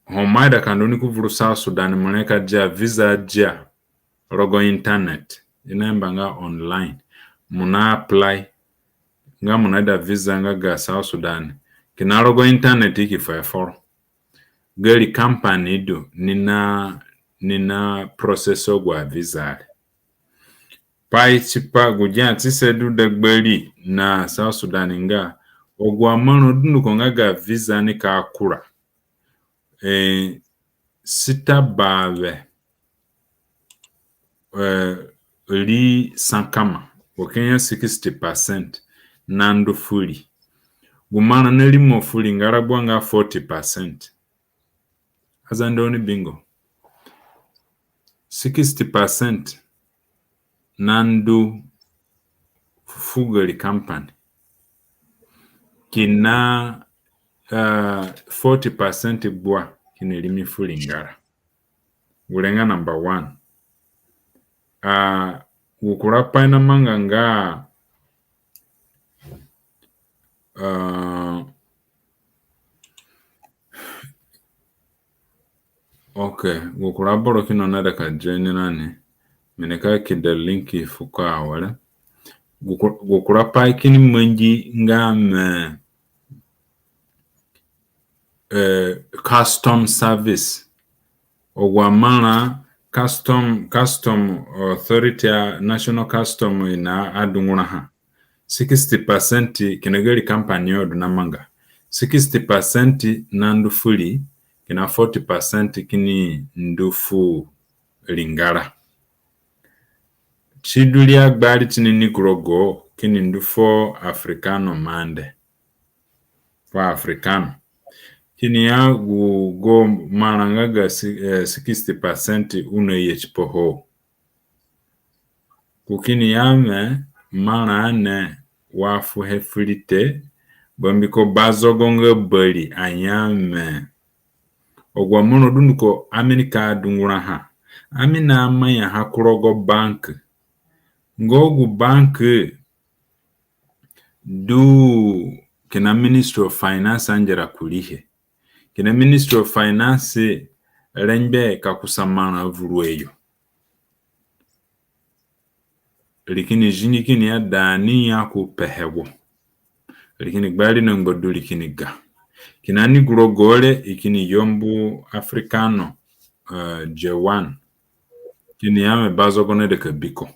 Homaida kandoni kuvuru South Sudan moneka ja visa ja rogo internet inemba nga online muna apply nga munaida visa nga ga South Sudan kina rogo internet iki for gari company do nina processo gwa visa pai chipa guja tisedu dagbali na South Sudan nga ogwa mano dunu konga ga visa ni ka akura sita bawe li sankama wakenya 60% nando fuli gumana nelimo fuli ngarabwa nga 40% azandoni bingo 60% nando fugali company kina 40% bwa kinelimi fuli ngara ulenga number 1 ukura paina manganga okay ukura boro kino nada ka join nani meneka kida linki fuka wala ukura pai kini manji ngam custom service ogwamana custom authority national custom ina adunguna ha 60% kinagari company yodu na manga 60% nandu fuli kina 40% kini ndufu lingara chidulia gbari tinini grogo kini ndufo africano mande kwa africano kini ya go manangaga 60% uno yechipoho kukini yame mana ne wafu hefulite bambiko bazogonga bali anyame ogwa mono dunduko amerika dungura ha amina amaya hakurogo bank ngogu bank du kina Ministry of Finance anjera kulihe kina Ministry of Finance renbe kakusamana vurueyo likini jini kini ya dani ya kupehewo likini gbali na ngodu likini ga kina ni grogole ikini yombu africano J1 kini yame bazo gone de kabiko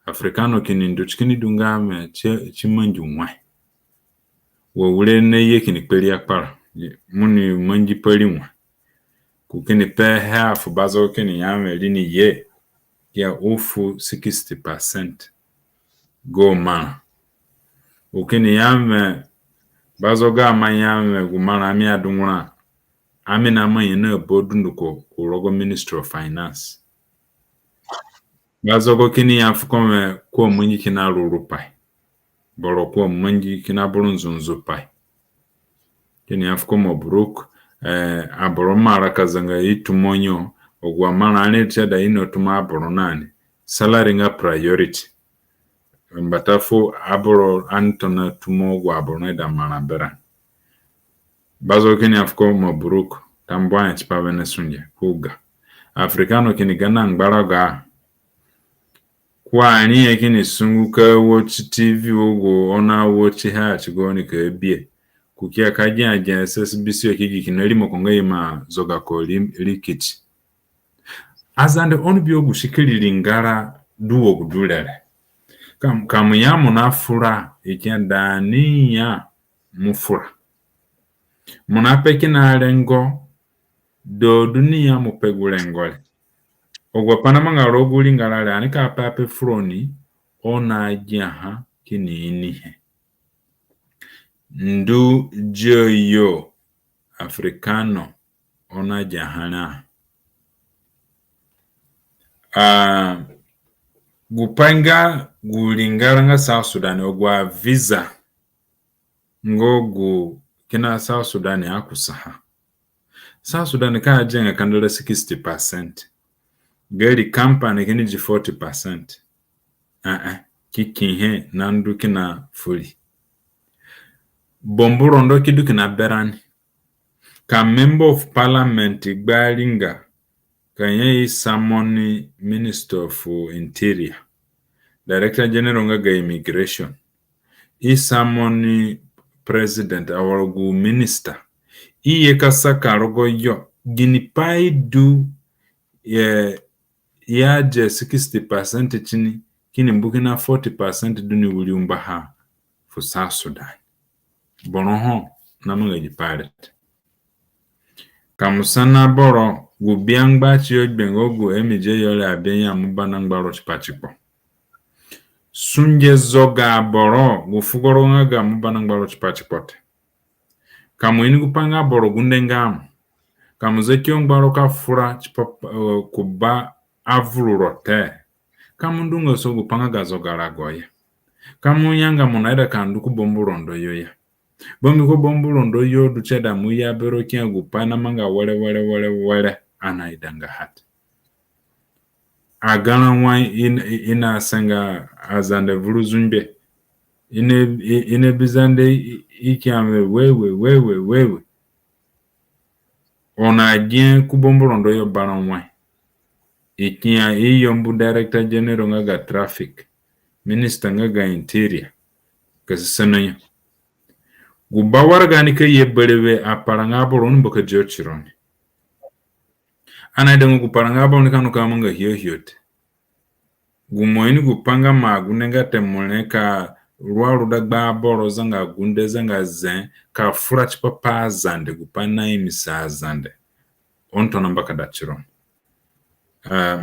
africano kini nduchikini dungame chimanju mwa wawule neye kini kweli akpara muni manji peli mwa kukini pe half bazo kini yame lini ye ya ufu 60% go man ukini yame bazo ga manyame gumana ami adunguna ami na manye na bodunduko urogo Ministry of Finance bazo go kini afukome kwa munyi kina rurupai boro kwa munyi kina burunzunzu pai kini afukome obruk aboro mara kazanga itumonyo ogwa mana anetia da ino tuma aboro nani salary nga priority mbatafu aboro antona tumo ogwa aboro na da mana bera bazo kini afko mabruk tambwa chipa venesunje kuga africano kini gana ngbaraga kwa ani kini sunguka watch tv ogo ona watch ha chigoni ka bie kukia kaji aja SSBC okigi kinalimo kongaima zoga ko likiti azande onbi ogu shikiri lingara duwo gudulere kam ya munafura ikenda ni ya mufura munapeki na lengo do dunia mupegulengole ogwa panama nga rogu lingara anika pape froni ona ajaha kininihe ndu joyo africano ona jahana gupanga gulingara nga South Sudan ogwa visa ngogu kina South Sudan akusaha South Sudan ka ajenga kandala 60% gari company kini 40% kikinhe nandu kina fuli bomburo ndo kidu kina berani ka member of parliament gbalinga kanye summon minister of interior director general nga immigration summon president awalgu minister iye kasaka rogo yo ginipai du ya je 60% chini kini mbukina 40% duni uliumba ha for South Sudan bonoho namunga jiparet kamusana boro gubiangba chiyo bengogu emije yole abenya mubana ngbaro chipachikpo sunje zoga boro gufugoro ngaga mubana ngbaro chipachikpote kamuini kupanga boro gundengamu kamuzekyo ngbaro kafura kuba avururote kamundunga so gupanga gazogara goye kamunyanga munaida kanduku bomburondo yoya bombi ko bomburondo yo ducheda muya bero kya gupana manga wale anaidanga hat agana wa ina sanga azande vuruzumbe ine bizande ikyame wewe ona dien ku bomburondo yo baranwa ikia iyombu director general ngaga traffic minister ngaga interior kasisana gubawar gani ke yebelewe aparanga boron mboka jochironi ana dengu paranga bon kanu kamanga hiyote gumoyini gupanga magunenga temoneka ruaru dagba boro zanga gunde zanga zen ka fura chipapa zande gupana imisa zande onto nambaka dachironi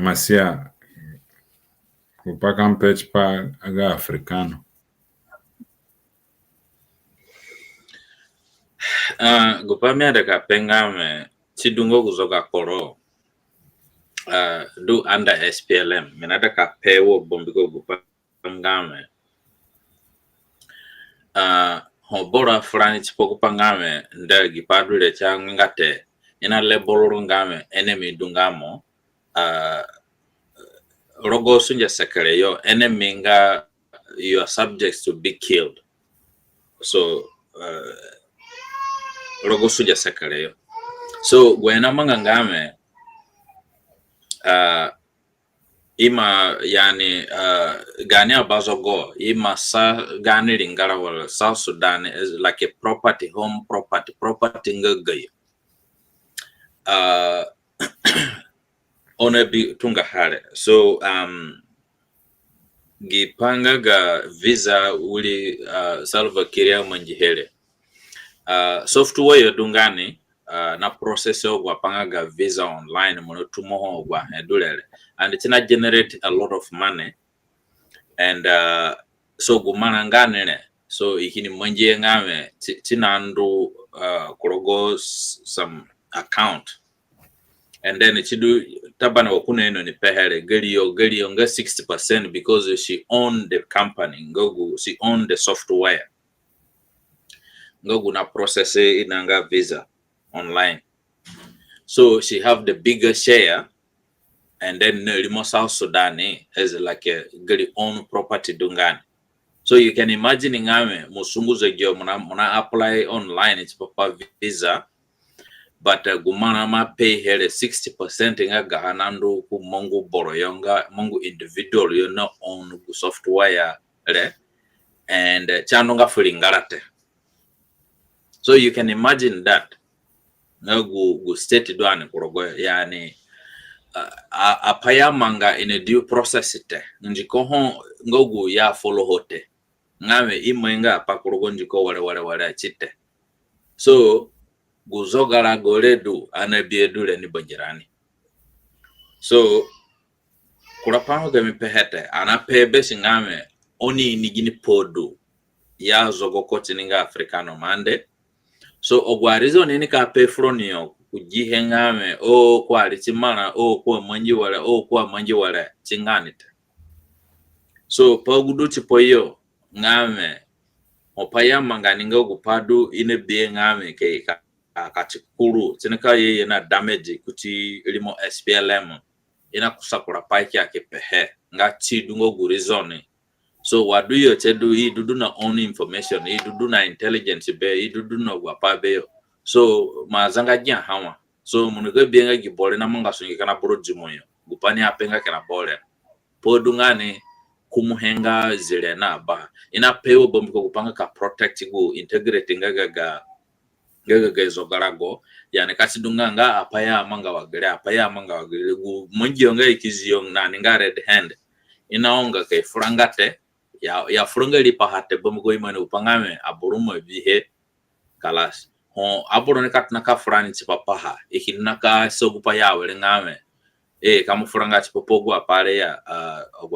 masia kupaka mpechpa aga africano gupamia deka pengame chidungo kuzoga koro do under SPLM minada ka pewo bombiko gupangame hobora frani chipoku pangame ndagi padule changate ina lebolo ngame enemy dungamo rogo sunja sekere yo enemy nga you are subject to be killed so rogo sunja sekere yo so gwena mangangame ima yani gani abazogo ima sa gani lingara wala South Sudan is like a property home property ngagay ona bi tunga hale so gipanga ga visa uli Salva Kiir manjihele software yodungani na process ogwa panga ga visa online mono tumo ogwa edulele and it's not generate a lot of money and so gumana nganene so ikini manje ngame tinandu kurogo some account and then chidu tabana wakuna eno ni pehere geliyo nga 60% because she owned the company ngogu she owned the software ngogu na process inanga visa online so she have the bigger share and then Limo South Sudan has like a very own property dungani so you can imagine ngame musunguze gyo muna apply online it's papa visa but gumana ma pay here 60% nga gahanandu ku mongu boro yonga mongu individual you know own software le and chano nga fulingarate so you can imagine that gu state dwane kurogo yani apaya manga in a due process ite njiko ho ngogu ya follow hote ngame imenga pa kurogo njiko wale chite so guzogara goledu anabiedule ni banjirani so kurapano gami pehete anapebe singame oni nigini podu ya zogokoti ninga africano mande so ogwarizo nini ka pe fronio kujihengame o kwa litimana o kwa manji wale chinganite so pagudu chipoyo ngame opaya manganinga gupadu ine bie ngame ke katikuru tineka yeye na damage kuti limo SPLM ina kusakura paiki yake pehe nga chidungo gurizone so wadu yo chedu idudu na own information idudu na intelligence be idudu na wapabe so mazanga gya hawa so munuga bienga gibole na manga so ngikana boro jimoyo gupani apenga kana bole podungane kumuhenga zile na ba ina pewo bombiko kupanga ka protect go integrate ngaga izogarago yani kasidunganga apaya manga wagere gu munjionga ikiziyo na ninga red hand inaonga ke frangate ya franga lipa hate bombiko imane upangame aburumo bihe kalas ho aburo ne katna ka frani chipapaha ikinaka sogupa yawe ngame kamu franga chipopogo apare ya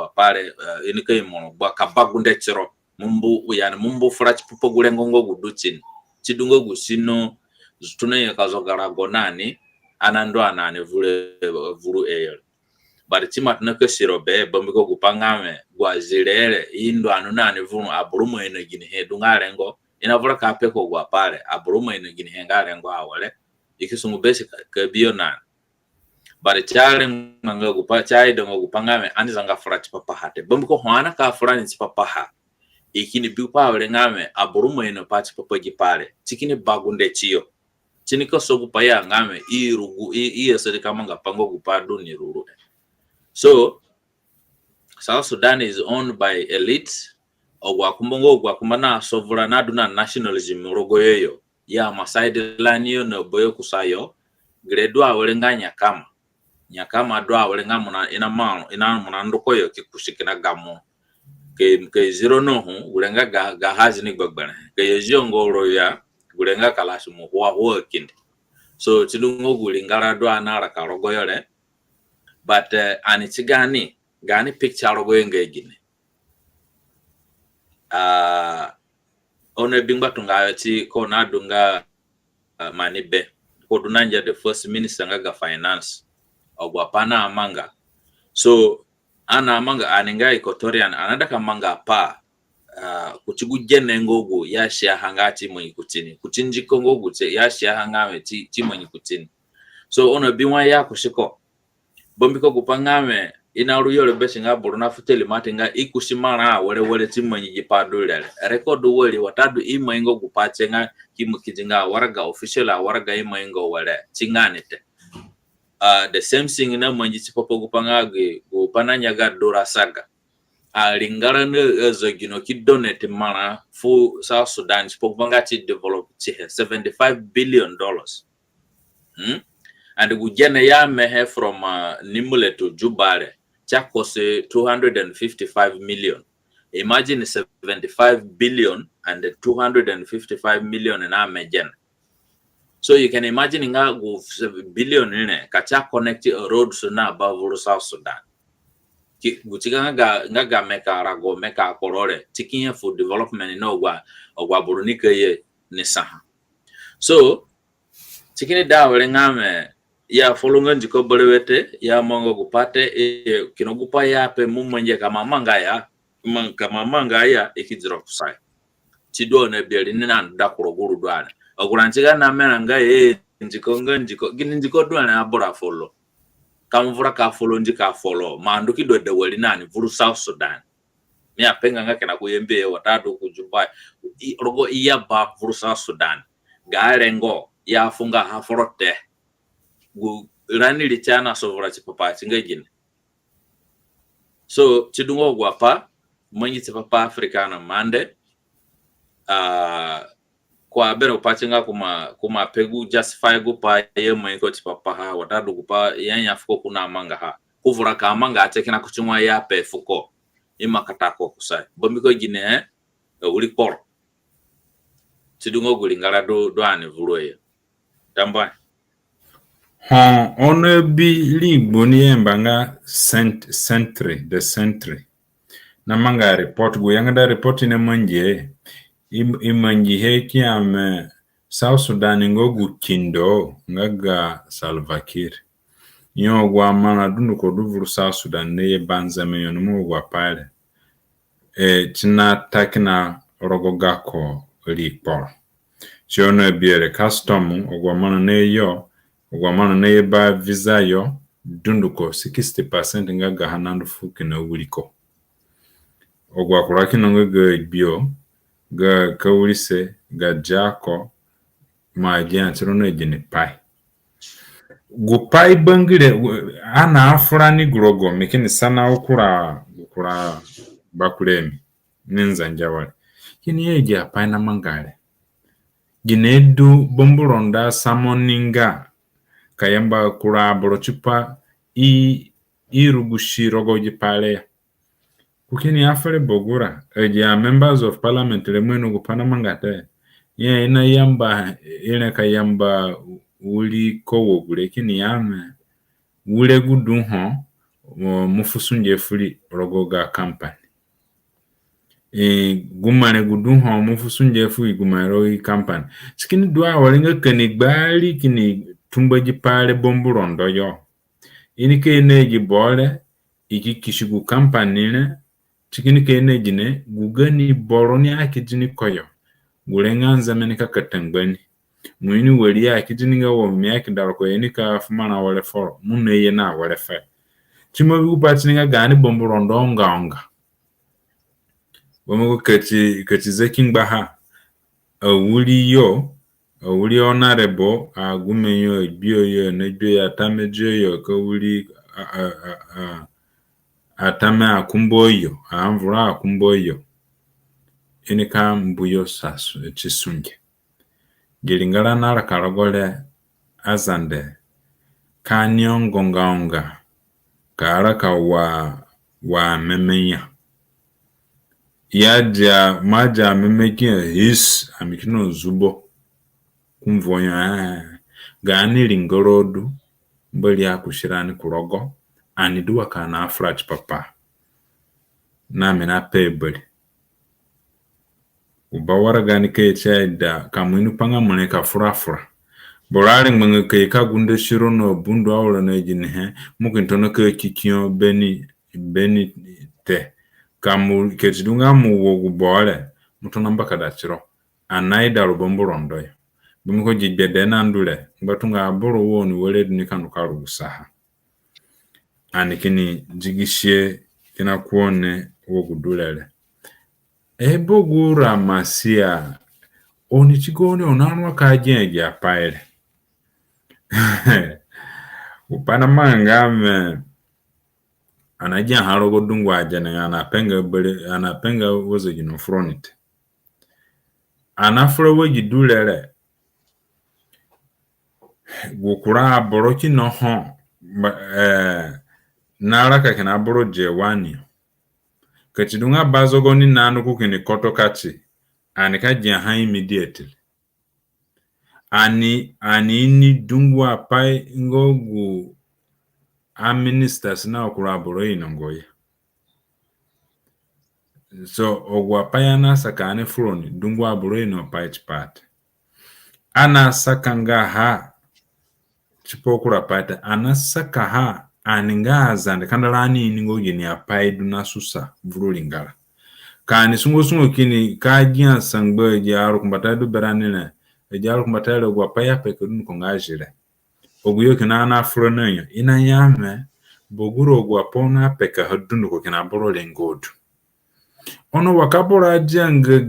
apare inike mono bwa kabagunde chiro mumbu fra chipopogo lengongo guduchin chidungo gusino zutune yakazogara gonani anando anane vuru eyo bari chimatna ke sirobe bombiko gupangame gwa zirere indo anunane vuru aburumo ene gine hedunga lengo inavura kapeko gwa pare aburumo ene gine henga lengo awale ikisungu basic ke biona bari chare nganga gupa chai dongo gupangame anizanga fra chipapa hate bombiko hwana ka frani chipapa ha ikini biupa wale ngame aburumo ene pa chipapa gipare chikini bagunde chiyo chiniko sogupa ya ngame irugu iyesere kamanga pango gupadu ni ruru. So South Sudan is owned by elites ogwakumbana sovereign na nationalism rogoyeyo ya masaide lanio no boyo kusayo gredwa welenganya kama nyakama dwa welenga ina muna ndokoyo kikushikina gamo ke zero no hu welenga ga hazi ni gbagbana ke yeziongo roya welenga kalashi mu wa kindi so chidungo gulingara dwa na rakarogoyole but anichigani gani picture rogoyo ngegine one bingba tunga chi ko na dunga manibe ko dunanja the first minister ngaga finance ogwapana amanga so ana amanga aninga equatorian anada kamanga pa kuchigujene ngogu ya shia hangati mwenye kutini kuchinjiko ngogu te ya shia hangame ti mwenye kutini so ono binwa ya kushiko bombiko kupangame inaru yole beshinga buruna futeli matinga ikushimana wale ti mwenye jipadulele record wole watadu imengo kupachenga kimukijinga waraga official waraga imengo wale chinganete the same thing na mwenye chipopo kupangage kupananyaga dora saga lingara ne ezogino ki donate mana fu South Sudan chipopanga chi develop chi $75 billion and gujene ya mehe from Nimule to Jubale chakose 255 million. Imagine 75 billion and 255 million in Amejen. So you can imagine nga go 7 billion in kacha connect a road so na above South Sudan. Guchiga nga meka rago meka korore tikinye for development no ogwa burunika ye nisaha. So tikini da wale ngame ya folonga njiko bolewete ya mongo gupate kinogupa ya pe mumwenje kama manga ya ikidro kusai chido na bieli nina nda kuroguru dwana oguranchiga na mena nga njiko gini njiko dwana abura follow kamvura ka follow njika follow manduki do de wali nani vuru South Sudan mi apenga nga kena kuyembe watadu kujubai rogo iya ba vuru South Sudan garengo ya funga haforote gu rani lichana sovra chipapa chingejine so chidungo gwapa mwenye chipapa africana mande kwa bero pachinga kuma pegu justify gupa ye mwenye ko chipapa ha watadu gupa yanya fuko kuna manga ha kuvura ka manga atekina kuchumwa ya pe fuko ima katako kusai bombiko gine uli por chidungo gulingara do ane vuroye tamba on bi ligbo ni embanga centre na manga report go yanga da report ne manje imanji heki am South Sudan ngogu kindo ngaga Salva Kiir yo gwa mana dundu ko duvuru South Sudan ne banza me yono mo gwa pale tina takina rogogako report jono biere custom ogwa mana ne yo ogwamana ne ba visa yo dunduko 60% ngaga hanandu fuki na wuliko ogwa kuraki no ngaga bio ga kawulise ga jako ma gian tro no ejini pai gu pai bangire ana afrani grogo mekini sana ukura bakuremi ninza njawale kini eje pai na mangale ginedu bomburonda samoninga kayamba kura borochupa irugushi rogo jipale kukini afere bogura eje members of parliament lemwenu gupana mangate ye ina yamba ina kayamba uli kowo gure kini yame wule gudu ho mufusunje fuli rogoga company gumane gudu ho mufusunje fuli gumaro company sikini dua walinga kanigbali kini tumbaji pale bomburondo yo ini keneji bole iki kishigu company ne sikini keneji ne gugani boroni akijini koyo gulenganza menika katangani mwini wali akijini nga wo miaki darko yenika fumana wale for munne yena wale fe chimo bi upatini nga gani bomburondo onga bomo kati zeking baha wuli honorable agumenyo bio yo ne bio atamejo yo ko wuli atame akumboyo amvura akumboyo enika mbuyo sasu chisunge gilingala nara karogole azande kanyon gongaonga karaka wa memenya yaja maja memekia his amikino zubo kumvonya gani lingorodu mbali akushirani kurogo aniduwa kana afrach papa na mena pebali ubawara gani ke chaida kamwinu panga mune ka furafura borale ngwe ke ka gunde shiro no bundu awla na jine mukintono ke kikiyo beni te kamu ke tidunga mu wogu bole mutona mbaka da chiro anaida rubomburondo yo bimiko jibede na ndule ngatunga aboro woni wele duni kanu karu saha anikini jigishie kina kuone wogu dulele ebogura masia onichigone onanwa kajenje apaile upana mangame anaja harogo dungwa ajana anapenga wozo jino fronit anafro weji dulele gukura boroki no ho naraka kana boro jewani kachidunga bazogoni nanu kukini kotokachi anika jaha immediately ani dungwa pai ngogu a ministers na okuraboro inongoye so ogwa pai na sakane froni dungwa aboro ino pai chipat ana sakanga ha chipokura pata ana saka ha aningaza ndikandalani ningoje ni apai duna susa vrulingala kani sungo kini kajia sangbe jaru kumbatado beranene jaru kumbatalo gwa paya pekedun kongajire oguyo kina na fronanya ina yame boguro gwa pona peka hadundu ko kina boro lengodu ono wakabora janga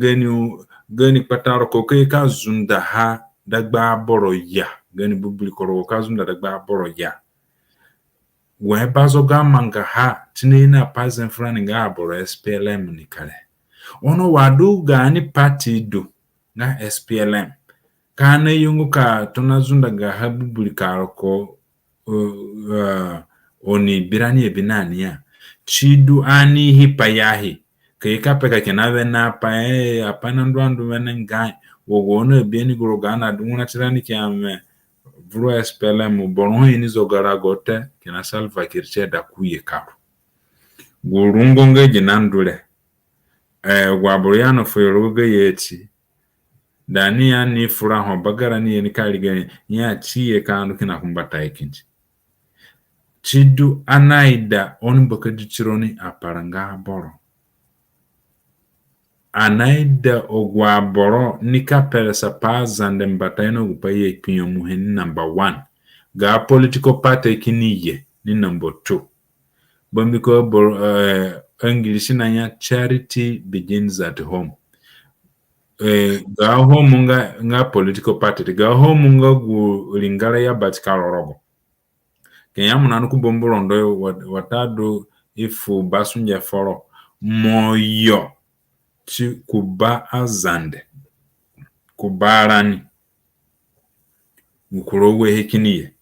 gani pataro ko ke ka zunda ha dagba boro ya gani bubli koro ka zunda dagba boro ya we bazoga manga ha tinina pazen frani nga boro SPLM ni kale ono wadu gani party do na SPLM kana yungu ka tonazunda ga habubuli karoko oni birani ebinani ya chidu ani hipayahi keika peka kenawe na pae apana ndwandu wenengai wogono ebieni gurugana dunguna tirani kiame vro SPLM bono inizo garagote kina Salva Kiir da kuye karu gurungo ngeje nandule gwaburiano foyoroge yeti dani ya ni furaho bagara ni ni kaligani ya chiye kanu kina kumbata ikinji chidu anaida onimboke dichironi aparanga boro anaida ogwa boro nika peresa pazande mbataino gupaye kinyo muheni number 1 ga political party kiniye ni number 2 bombiko boro English na ya charity begins at home ga ho munga nga political party ga ho munga gu lingala ya batikalo rogo kenya munanu ku bomburondo watado ifu basunja foro moyo chi kuba azande kubarani ukurowe hekiniye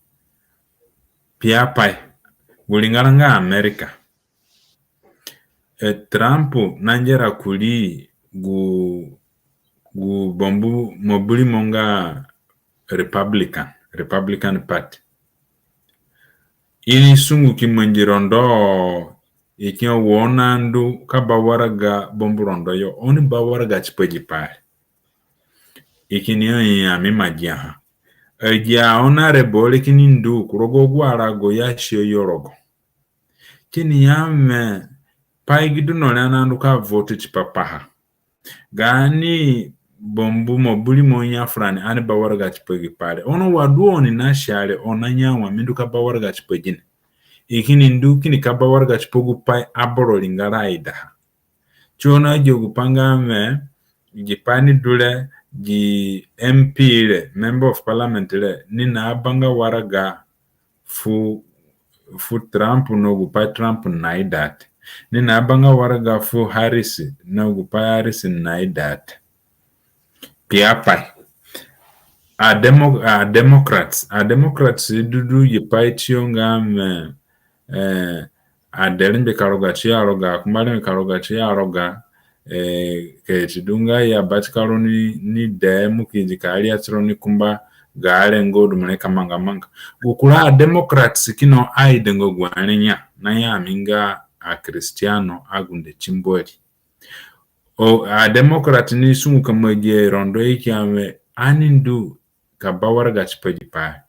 pia pai gulingala nga America Trump nanjera kuli gu bombu mobuli monga Republican Party ini sungu kimanjirondo ikiwa wonandu kabawaraga bomburondo yo oni bawaraga chipeji pale ikini ya mimajia ja honorable kini ndu kurogo gwarago ya shio yorogo kini yame paigidu no nandu ka vote chipapaha gani bombu mobuli monya frani ani bawaraga chipeji pale ono waduoni na shale onanyawa minduka bawaraga chipejine ikini ndu kini kabawarga chipogu pai aboro lingala ida chona jogu pangame jipani dule ji MP le member of parliament le nina abanga waraga fu Trump no gupa Trump naidat nina abanga waraga fu Harris no gupa Harris naidat pia pai a Democrats dudu jipai chionga me adelin be karoga chiaroga kumale karoga chiaroga ke chidunga ya batikaro ni demu kijikali atroni kumba gale ngodu mane kamanga gukula Democrats kino aidengo gwanenya na ya minga a Cristiano agunde chimbori a Democrat ni sungu kamaje rondo ikiame anindu kabawarga chipaji pa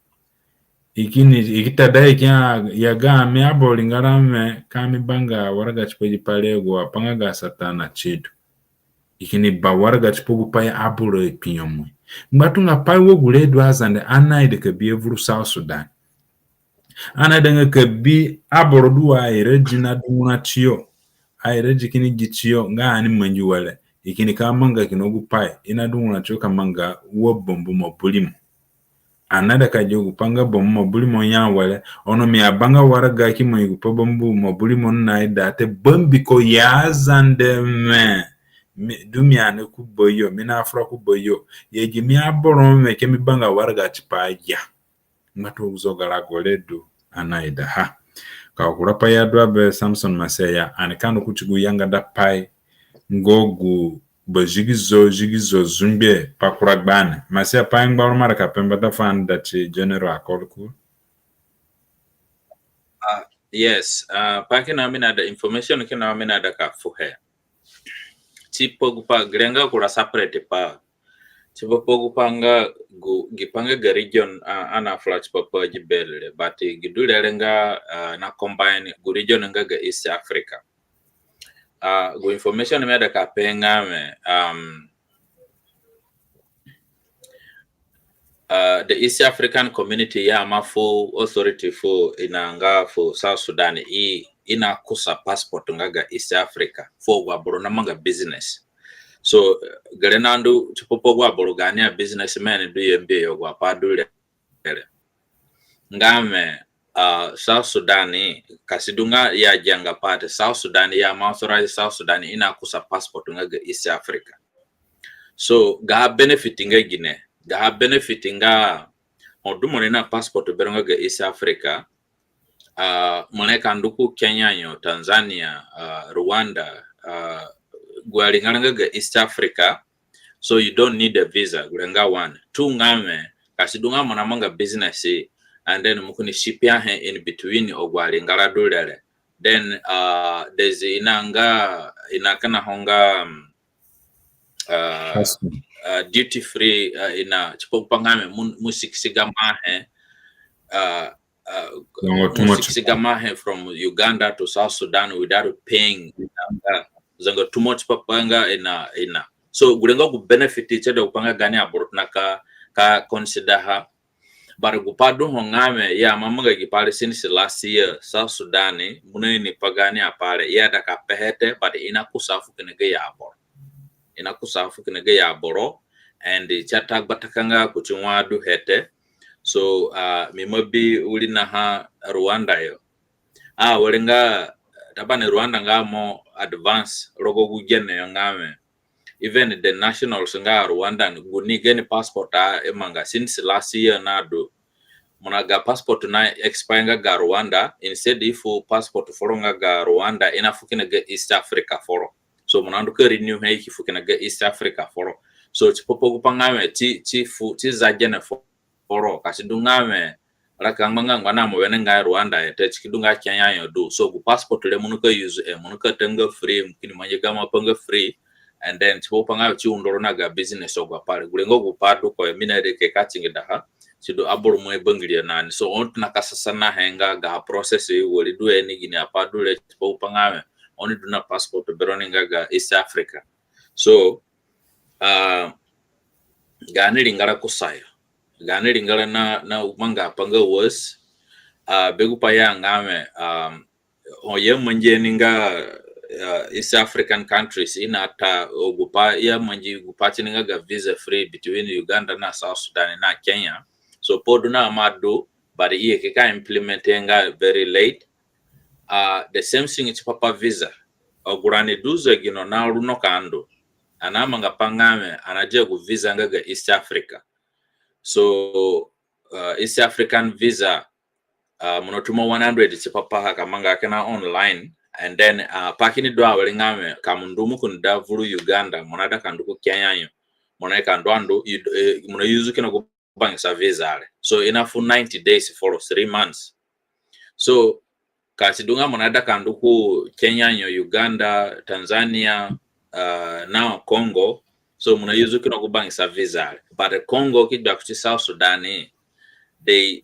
ikini ikitada ikia yaga me abolingara me kami banga waraga chipeji pale go panga satana chidu ikini bawarga chipogu pa abulo ipinyomu mbatunga pa wo guledu azande anaide ke bievuru South Sudan anaide ke bi aboro duwa irejina duna chiyo aireji kini gichiyo nga ani manjuwale ikini kamanga kinogu pa ina duna chiyo kamanga wo bombu mobulimu anada ka jogu panga bom mobuli mo nyawale ono mi abanga waraga ki mo yupo bombu mobuli mo naida te bombi ko yazande me dumi ane ku boyo mina afra ku boyo yeji mi aboro me ke mi banga waraga chipaja ngato uzogala goledu anaida ha ka kurapa ya dwabe Samson Maseya anikano kuchigu yanga da pai ngogu jigizo zumbe pakuragbane Maseya pai ngbaru maraka pemba da fan da chi general akolku yes paki na mina da information kina mina da ka fuhe tipo gupa grenga kura separate pa tipo pogupanga gipanga ga region ana flash papa jibele bati gidule renga na combine gu region nga ga East Africa go information me da ka penga me the East African community ya mafu authority for inanga for South Sudan ina kusa passport nga ga East Africa for waboro na manga business so garenandu chipopo waboro gania businessmen do yembe yogwa padule ngame South Sudan kasidunga ya janga pate South Sudan ya authorized South Sudan ina kusa passport nga ga East Africa so ga benefiting gine ga benefiting ga odumone na passport beronga ga East Africa moneka nduku Kenya yo Tanzania Rwanda gwalinganga ga East Africa so you don't need a visa gulenga one two ngame kasidunga mona manga business and then mukuni shipia he in between ogwalingala dolere then there's inakana honga duty free ina chipopangame musikisiga mahe from Uganda to South Sudan without paying zanga too much papanga ina so gulenga ku benefit chede upanga gani aborotna ka consider ha bar gupadu hongame ya mamanga gipale since last year South Sudan muneni pagani apale ya da ka pehete but ina kusafu kenege ya abor inakusafu kina ga ya boro and chata batakanga kuchunwa du hete so mimabi uli na ha Rwanda yo walenga tabane Rwanda ngamo advance rogo gugene ngame even the nationals nga Rwanda guni geni passport emanga since last year nado munaga passport na expire ga Rwanda instead if passport foronga ga Rwanda inafukina ga East Africa foro so munandu ke renew hay kifukina ga East Africa foro so chipopo kupangame ti zajene foro kasidungame alaka ngwana mo wenenga Rwanda ete chikidunga Kenya yo do so ku passport le munuka use munuka tenga free mkini manyega mapanga free and then chipopanga chiundoro naga business ogwa pale gulengo kupado kwa minere ke katinga daha chido aboro mo ebangilia nani so on nakasasana henga ga process woli do eni gini apado le chipopanga oni duna passport beroninga ga East Africa so gani lingara kusaya gani lingara na umanga panga was begupaya ngame oye manje ninga East African countries inata ogupa ya manje gupati ninga ga visa free between Uganda na South Sudan na Kenya so poduna amado but iye keka implementinga very late the same thing it's papa visa ogurani duze gino na runo kando anamanga pangame anaje ku visa nga ga East Africa so East African visa monotuma 100 chipapa kamanga kana online and then pakini do awelingame kamundumu kunda vuru Uganda monada kanduku Kenya yo moneka ndwando mona yuzu kina go bank sa visa ale so enough 90 days for 3 months so kasidunga monada kanduku Kenya yo Uganda Tanzania now Congo so muna yuzu kina go bank sa visa but the Congo kidwa kuti South Sudan they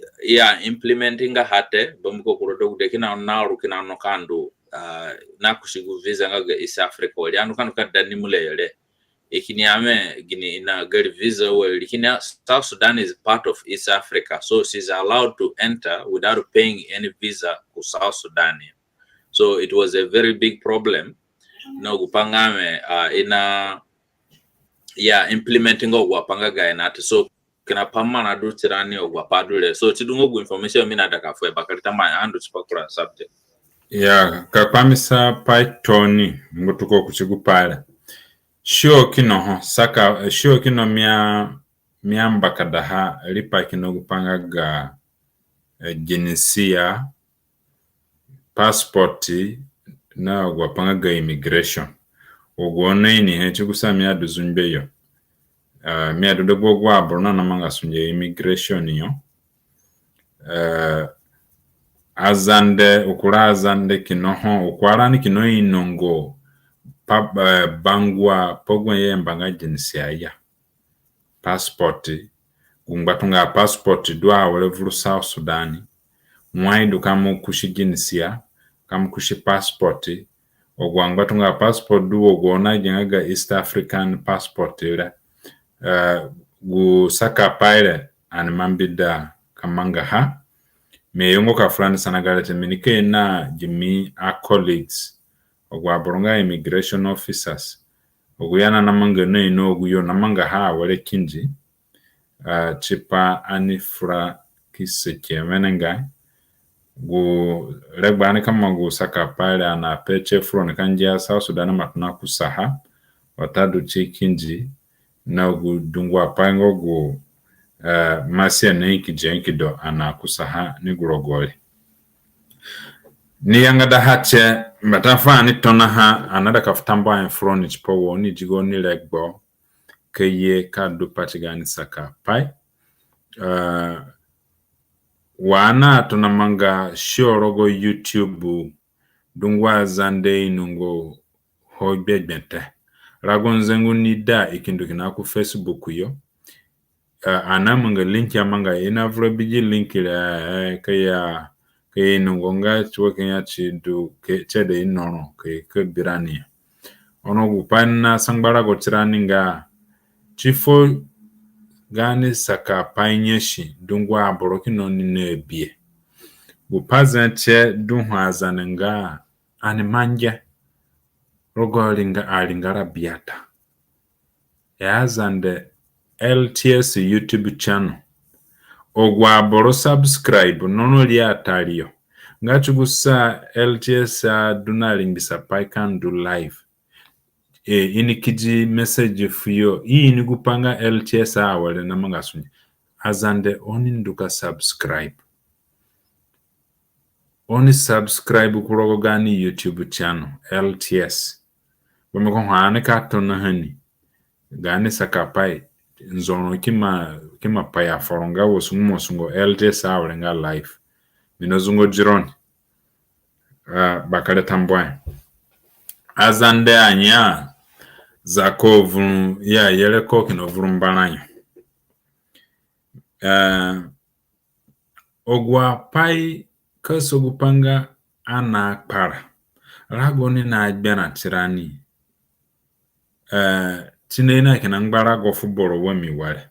implementing a hate bamko kurodo dekina na rukina no kando na kushigu visa nga East Africa wali anu kanu kadani mulele ikini ame gini ina gari visa wali ikini South Sudan is part of East Africa so she's allowed to enter without paying any visa to South Sudan so it was a very big problem na gupangame ina implementing ogwa panga ga ina so kina pamana do tirani ogwa padule so tidungo gu information mina daka fwe bakalita ma andu chipakura subject kakwamisa Python ngutuko kuchigupala sho kino ho saka sho kino miamba kadaha lipa kino gupanga ga jinsia passport na ogwapanga ga immigration ogwone ni he chigusamya duzunbeyo miado de gogwa abrona na manga sunje immigration yo azande ukurazande kinoho ukwarani kino inongo bangwa pogwe yembanga jinsia ya passport gungbatunga passport dwa wale vuru South Sudan mwaidu kamu kushi jinsia kamu kushi passport ogwangbatunga passport duo gona jenga East African passport ila gu saka paile animambida kamanga ha me yongo ka fulani sanagala teminike na jimi colleagues ogwa boronga immigration officers oguyana namanga no guyo namanga ha wale kinji chipa anifra kiseke menenga gu legbani kama gu saka paile ana peche front kanjia South Sudan matuna kusaha watadu chikinji na gu dungwa pango gu masia neki jenkido ana kusaha ni gurogole ni yanga da hache matafa ni tona ha anada kafutamba en front chipo woni jigo ni legbo keye ka du patigani saka pai wana tona manga shorogo YouTube dungwa zande inungo hogbebente ragonzengu ni da ikindukina ku Facebook yo anamanga link ya manga ina vrobiji link la kaya nungonga chwoke ya chidu ke chede inono ke birani ono gupana sangbara go tiraninga chifo gani saka painyeshi dungwa aboroki no ni nebie gupaza che dunha zanenga animanja rogolinga alingara biata yazande LTS YouTube channel ogwa boro subscribe nono liatalio ngachugusa LTS dunalimbisa paikan do live inikiji message fuyo ini gupanga LTS awale namangasunye azande oni nduka subscribe kurogo gani YouTube channel LTS bameko hane katona hani gani sakapai nzono kima paya foronga wosungo LTS awale nga live minozungo jironi bakale tambwa azande anya zakovu ya yeleko kinovurumbananyo ogwa pai kasogupanga ana para ragoni na agbana tirani tinena kina ngbara go football wemi wale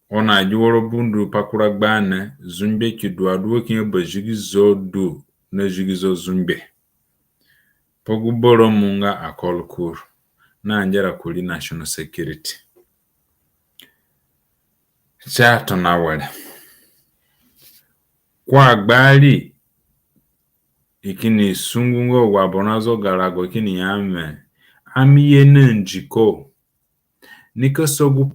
ona jiworo bundu pakura gbane zumbe kidwadu kinye bajigizo do na jigizo zumbe poguboro munga akolkuru na anjera kuli national security chato na wale kwa gbali ikini sungungo wabonazo garago ikini yame amiye njiko nikasogu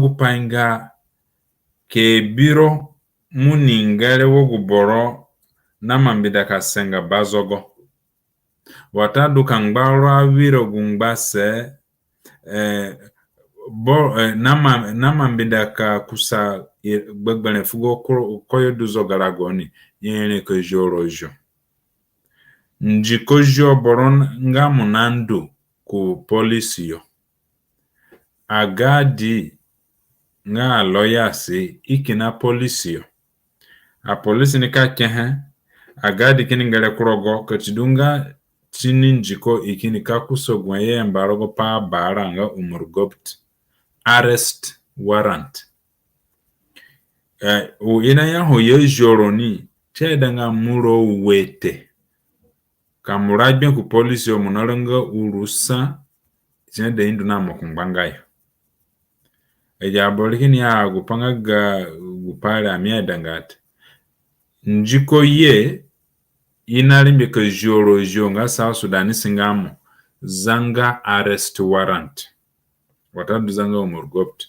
painga ke biro muningale woguboro na mambida kasenga bazogo watadu kangbaro awiro gungbase na mambida ka kusa gbegbele fugo koyo duzo garagoni yene ko jorojo njiko jo boron nga munandu ku polisiyo agadi nga loyasi ikina polisiyo a polisi ni ka kehe agadi kini ngale kurogo kachidunga chini njiko ikini ka kusogwa ye mbarogo pa baranga umurgobt arrest warrant ina ya hoye joroni chedanga muro wete kamurajbe ku polisi omunalanga urusa chende induna mokumbangayo ejabolikini ya gupanga gupale amiedangate njiko ye inalimbe ka jorojo nga South Sudan singamo zanga arrest warrant watadu zanga umurgopt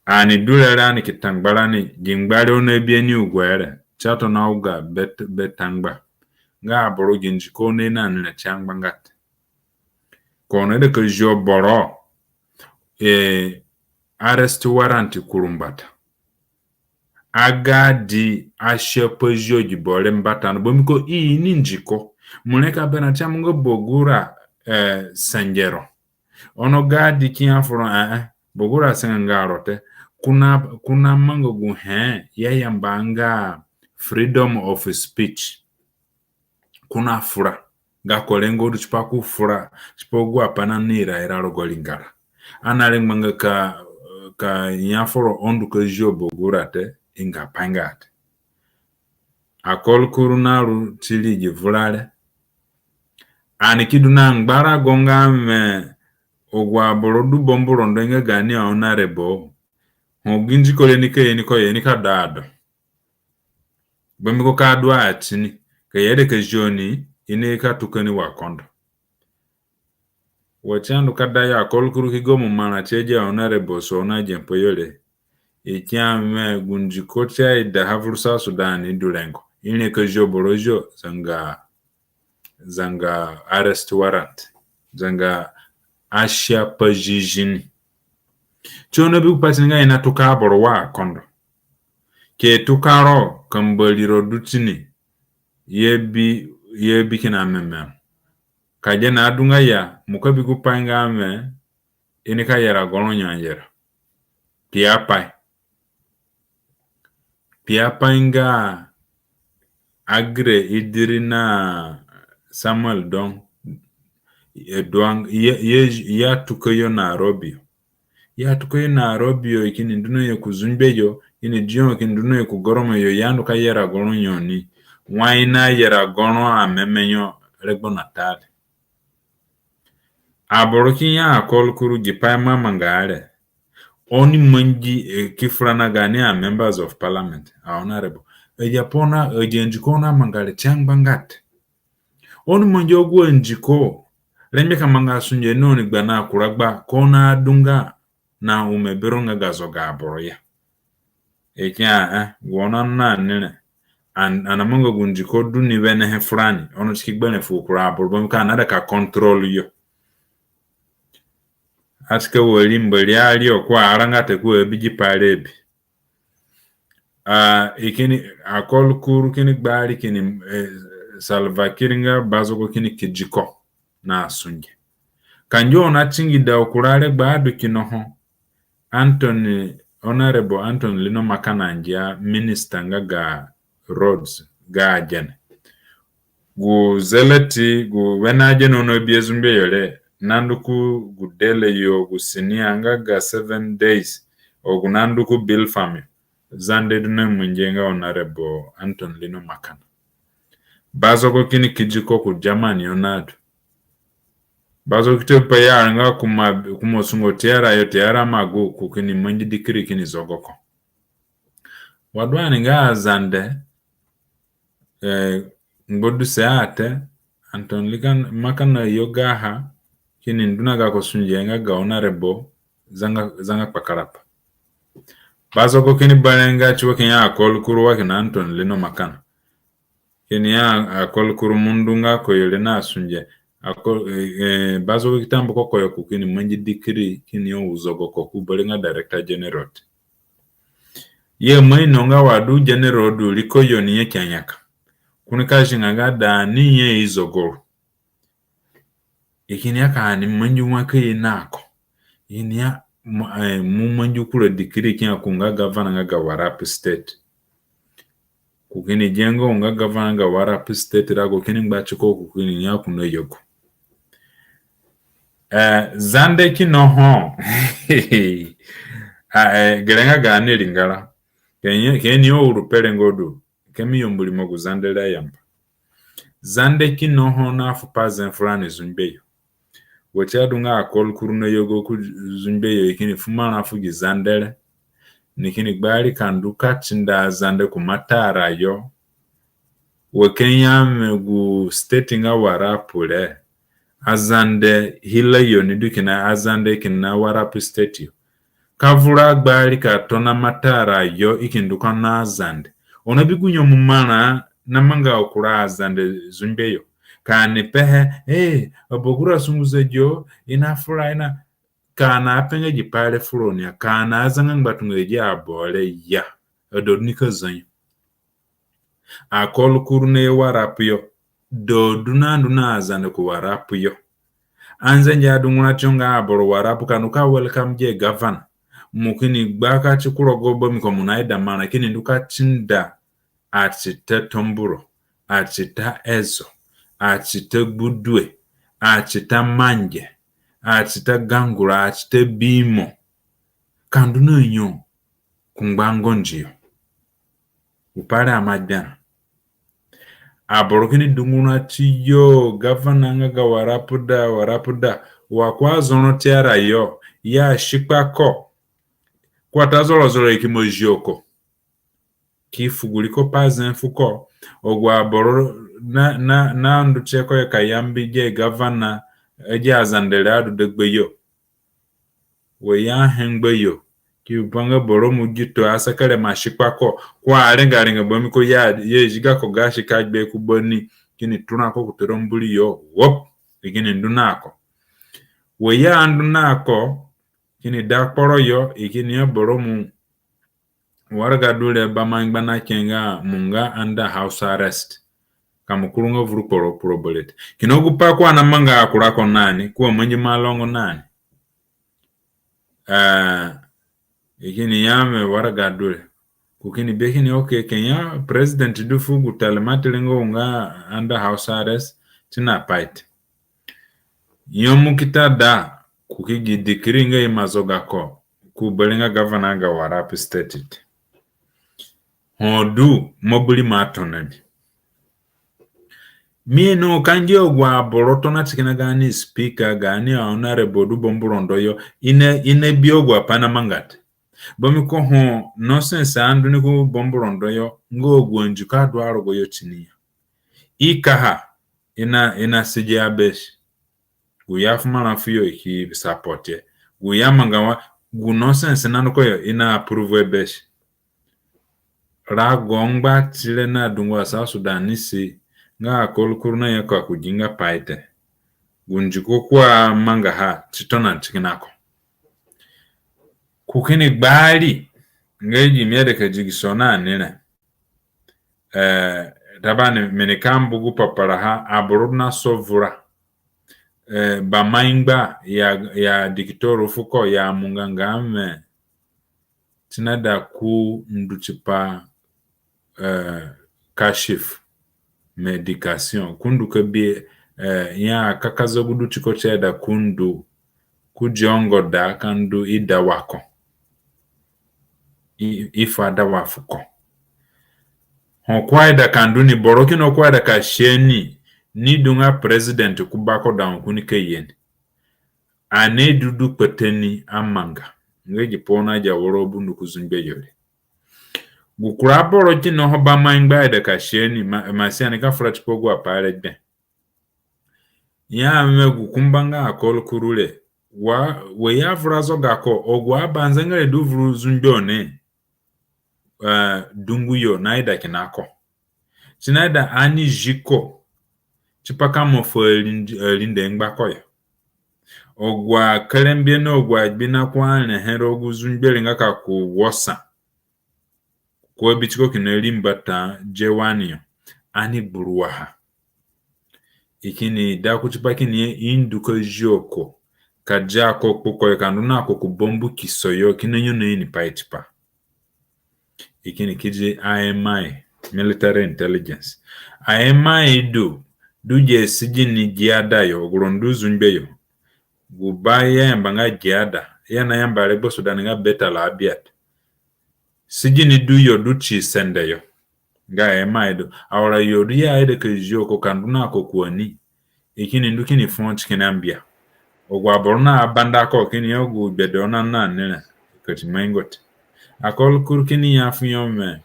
ani dulera ni kitangbala ni jingbale ono ebieni ugwere chato na uga betangba nga aboro jinjiko ne na na changba ngate kono de ka jo boro arrest warrant kurumbata agadi ashepojo jibole mbata no bomiko ini njiko muneka bena chamungo bogura sanjero ono gadi kiafuro bogura sengarote kuna mango guhe yayambanga freedom of speech kuna fura gakolengo duchpaku fura spogu apana nira eraro golingara analengmanga ka nyaforo ondu ka jobo gurate inga pangate akol kurunaru tiliji vulale anikiduna ngbara gonga me ogwa borodu bomboro ndenge gani honorable hoginji kolenike ni ka dado bamiko ka dwa atini ka yede ka joni ine ka tukani wakondo wachandu kadaya akol kuru kigomu mana cheje honorable so na jempo yole ikyame gunji kocha ida havrusa Sudan idulengo ine ka joborojo zanga arrest warrant zanga asha pajijini chono bi patinga ina tukaboro wa kondo ke tukaro kambaliro dutini yebi kina meme kaje na adunga ya mukabi kupanga me inika yara gono nyanjera piapa agre idirina Samuel Dong edwang ya tukoyo Nairobi ikini nduno ye kuzumbejo ini jion ikini nduno ye kugoromo yo yandu ka yera gono nyoni waina yera gono amemenyo rego natale aborokin ya akol kuru jipai mamangare oni manji kifrana gani a members of parliament a honorable ejapona ejenjikona mangare changbangat oni manji ogwo njiko lenye kamanga sunje noni gbana kuragba kona dunga na umeberonga gazoga aboro ya ekya wona na nene anamongo gunjiko duni bene he frani ono chikigbane fu kura aboro bamka nada ka control yo aske woli mbali ali okwa arangate ku ebiji parebi ikini akol kuru kini gbali kini Salva Kiir nga bazogo kini kijiko na asunge kanjo na chingida okurale gbadu kinoho Honorable Anthony Lino Makanangia minister nga ga roads ga ajene gu zeleti gu wenaje no biezumbe yole nanduku gudele yo gusinia nga ga 7 days ogunanduku bill fami zande dune munjenga Honorable Anthony Lino Makana bazogo kini kijiko ku Germany yonadu bazo kite paya nga kumosungo tiara mago kukini manji dikiri kini zogoko wadwani nga zande ngodu seate Anthony Lino Makana yogaha kini nduna ga kosunje nga ga Honorable zanga pakarapa bazogo kini balenga chiwa kenya akol kuru wa kina Anthony Lino Makana kini ya akol kuru mundunga ko yole na asunje bazo kitambo koko yo kukini manji dikiri kini yo uzogo koku balenga director general ye maino nga wadu general du liko yoni ye kyanyaka kunika jinga da ni ye izogoro ikini aka ni manji mwake nako ini ya mu manji kula dikiri kya kunga governor nga Warap state kukini jengo unga governor nga Warap state rago kini mbachiko kukini ya kuno yogo zande kinoho gerenga gane lingala kenye yo urupele ngodu kemi yombuli mogu zande la yamba zande kinoho na fupazen fulani zumbeyo wachadunga akol kuruno yogo ku zumbeyo ikini fumana fugi zandele nikini gbali kanduka chinda zande kumatara yo wakenya megu state nga Warapule azande hila yo nidukina azande kina Warap state yo kavura gbali katona matara yo ikinduka na azande onabigunyo mumana namanga okura azande zumbeyo kane pehe obogura sunguze jo inafura ina kana apenge jipale furonia kana azanga ngbatunga je abole ya odonika zanyo akol kurune Warap yo do duna azande ku Warap yo anzenje adunguna chonga aboro Warap kanuka welcome je governor mukini gbaka chikuro gobo mikomunaida mana kini nduka chinda achite tomburo achita ezo achite budwe achita manje achita gangura achite bimo kanduna nyo kungbango njiyo upare amajana aborokini dunguna chiyo governor nga Warapuda wakwa zono tiara yo ya shikpako kwa tazolo ikimojoko kifuguliko pazen fuko ogwa aboro na nducheko ya kayambi je governor eje azandele adu degbeyo we ya hengbeyo kibanga boro mujito asakale mashikpako kwa arenga bomiko ya jiga ko gashi kajbe kuboni kini tunako kuterombuli yo wop ikini ndunako we ya ndunako kini dakporo yo ikini ya boro mu warga dule bamangbana kenga munga under house arrest kamukurunga vuruporo probolet kinogupa kwa na manga akurako nani kuwa mwenye malongo nani ikini yame warga dule kukini bekini okay kenya president dufu gutalematelengo unga under house arrest tina paite yomu kitada kukigi dikiringa imazogako kubelenga governor nga Warap state hodu mobuli matonani Mino kanji ogwa boroto na chikina gani speaker gani honorable du bomburondo yo ine biogwa pana mangate. Bomi ko ho nonsense andu ni ku bomburondo yo ngo ogwa njuka dwaro go yo chini. Ikaha ina sije abesh. Guya fumala fuyo ki support ye. Guya mangawa gu nonsense nanu ko yo ina approve ebesh. Ra gongba chile na dungwa South Sudan nisi nga kolkuruna yako kujinga paite gunjuko kwa manga ha chitona chikinako kukini gbali ngeji miede kajigisona nene tabane menikambu gupapara ha aburuna sovura ba maingba ya dikitoro fuko ya mungangame tinada ku nduchipa kashif medication kundu kebi ya kakazo gudu chikoche da kundu kujongo da kandu ida wako ifada wafuko hokwaida kandu ni boroki no kwaida ka sheni ni dunga president kubako da kuni keyen ane dudu peteni amanga ngeji pona ja woro bundu kuzumbe yole gukura boroki no hoba mangba da ka sheni masiane ka frat pogo apare be ya megu kumbanga akol kurule we ya vrazo gako ogwa banzangale du vru zumbione dunguyo naida kinako sinaida ani jiko chipaka mofo linde ngbako ya ogwa kelembie no ogwa bina kwa ne hero guzungbele ngaka ku wosa ko bichiko kinelimbata jewani ani buruwaha ikini da kuchipaki ni induko joko kajako kuko kanuna ko kubombu kisoyo kinenyo ni paitipa ikini kiji IMI military intelligence IMI duje sijini giada yo grondu zunbeyo gubaya mbanga giada yana yamba lebo Sudan nga beta la abiat sijini duyo duchi sende yo nga IMI awara yodu ya ede kejoko kanduna ko kuani ikini ndukini font kinambia ogwa borna abanda ko kini ogu bedona na nene kati mangot akol kurkini ya funyome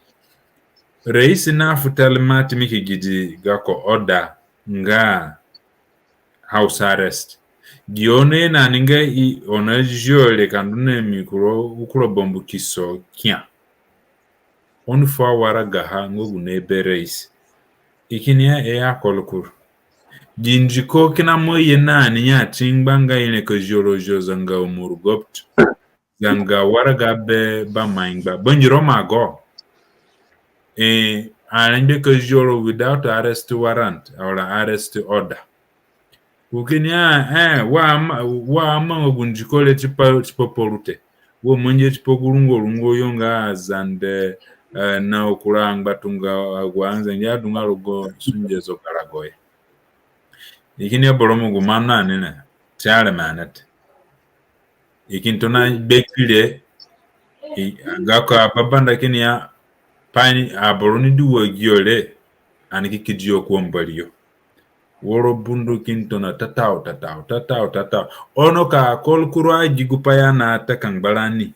reisi na futalmati miki gidi gako oda nga house arrest gione na ninga I onajole kandune mikro ukuro bombu kiso kia onu fa wara gaha ngogu nebe reisi ikini ya akol kur jinjiko kina moye nani ya tingbanga ine ko jorojo zanga umurgopt zanga waraga be ba maingba banjiro mago arende ko joro without arrest warrant or arrest order ukini wa ama gunjiko le chipa porute wo monje chipo rungo yonga zande na okuranga tunga agwanza nyadunga rogo sunje zo karagoye ikini boromo gumana nene chale manet ikintona bekile gako apabanda kini ya pani aboroni duwa giole aniki kijiyo kuombaliyo woro bundu kintona tatao ono ka kolkura jigupaya na takangbalani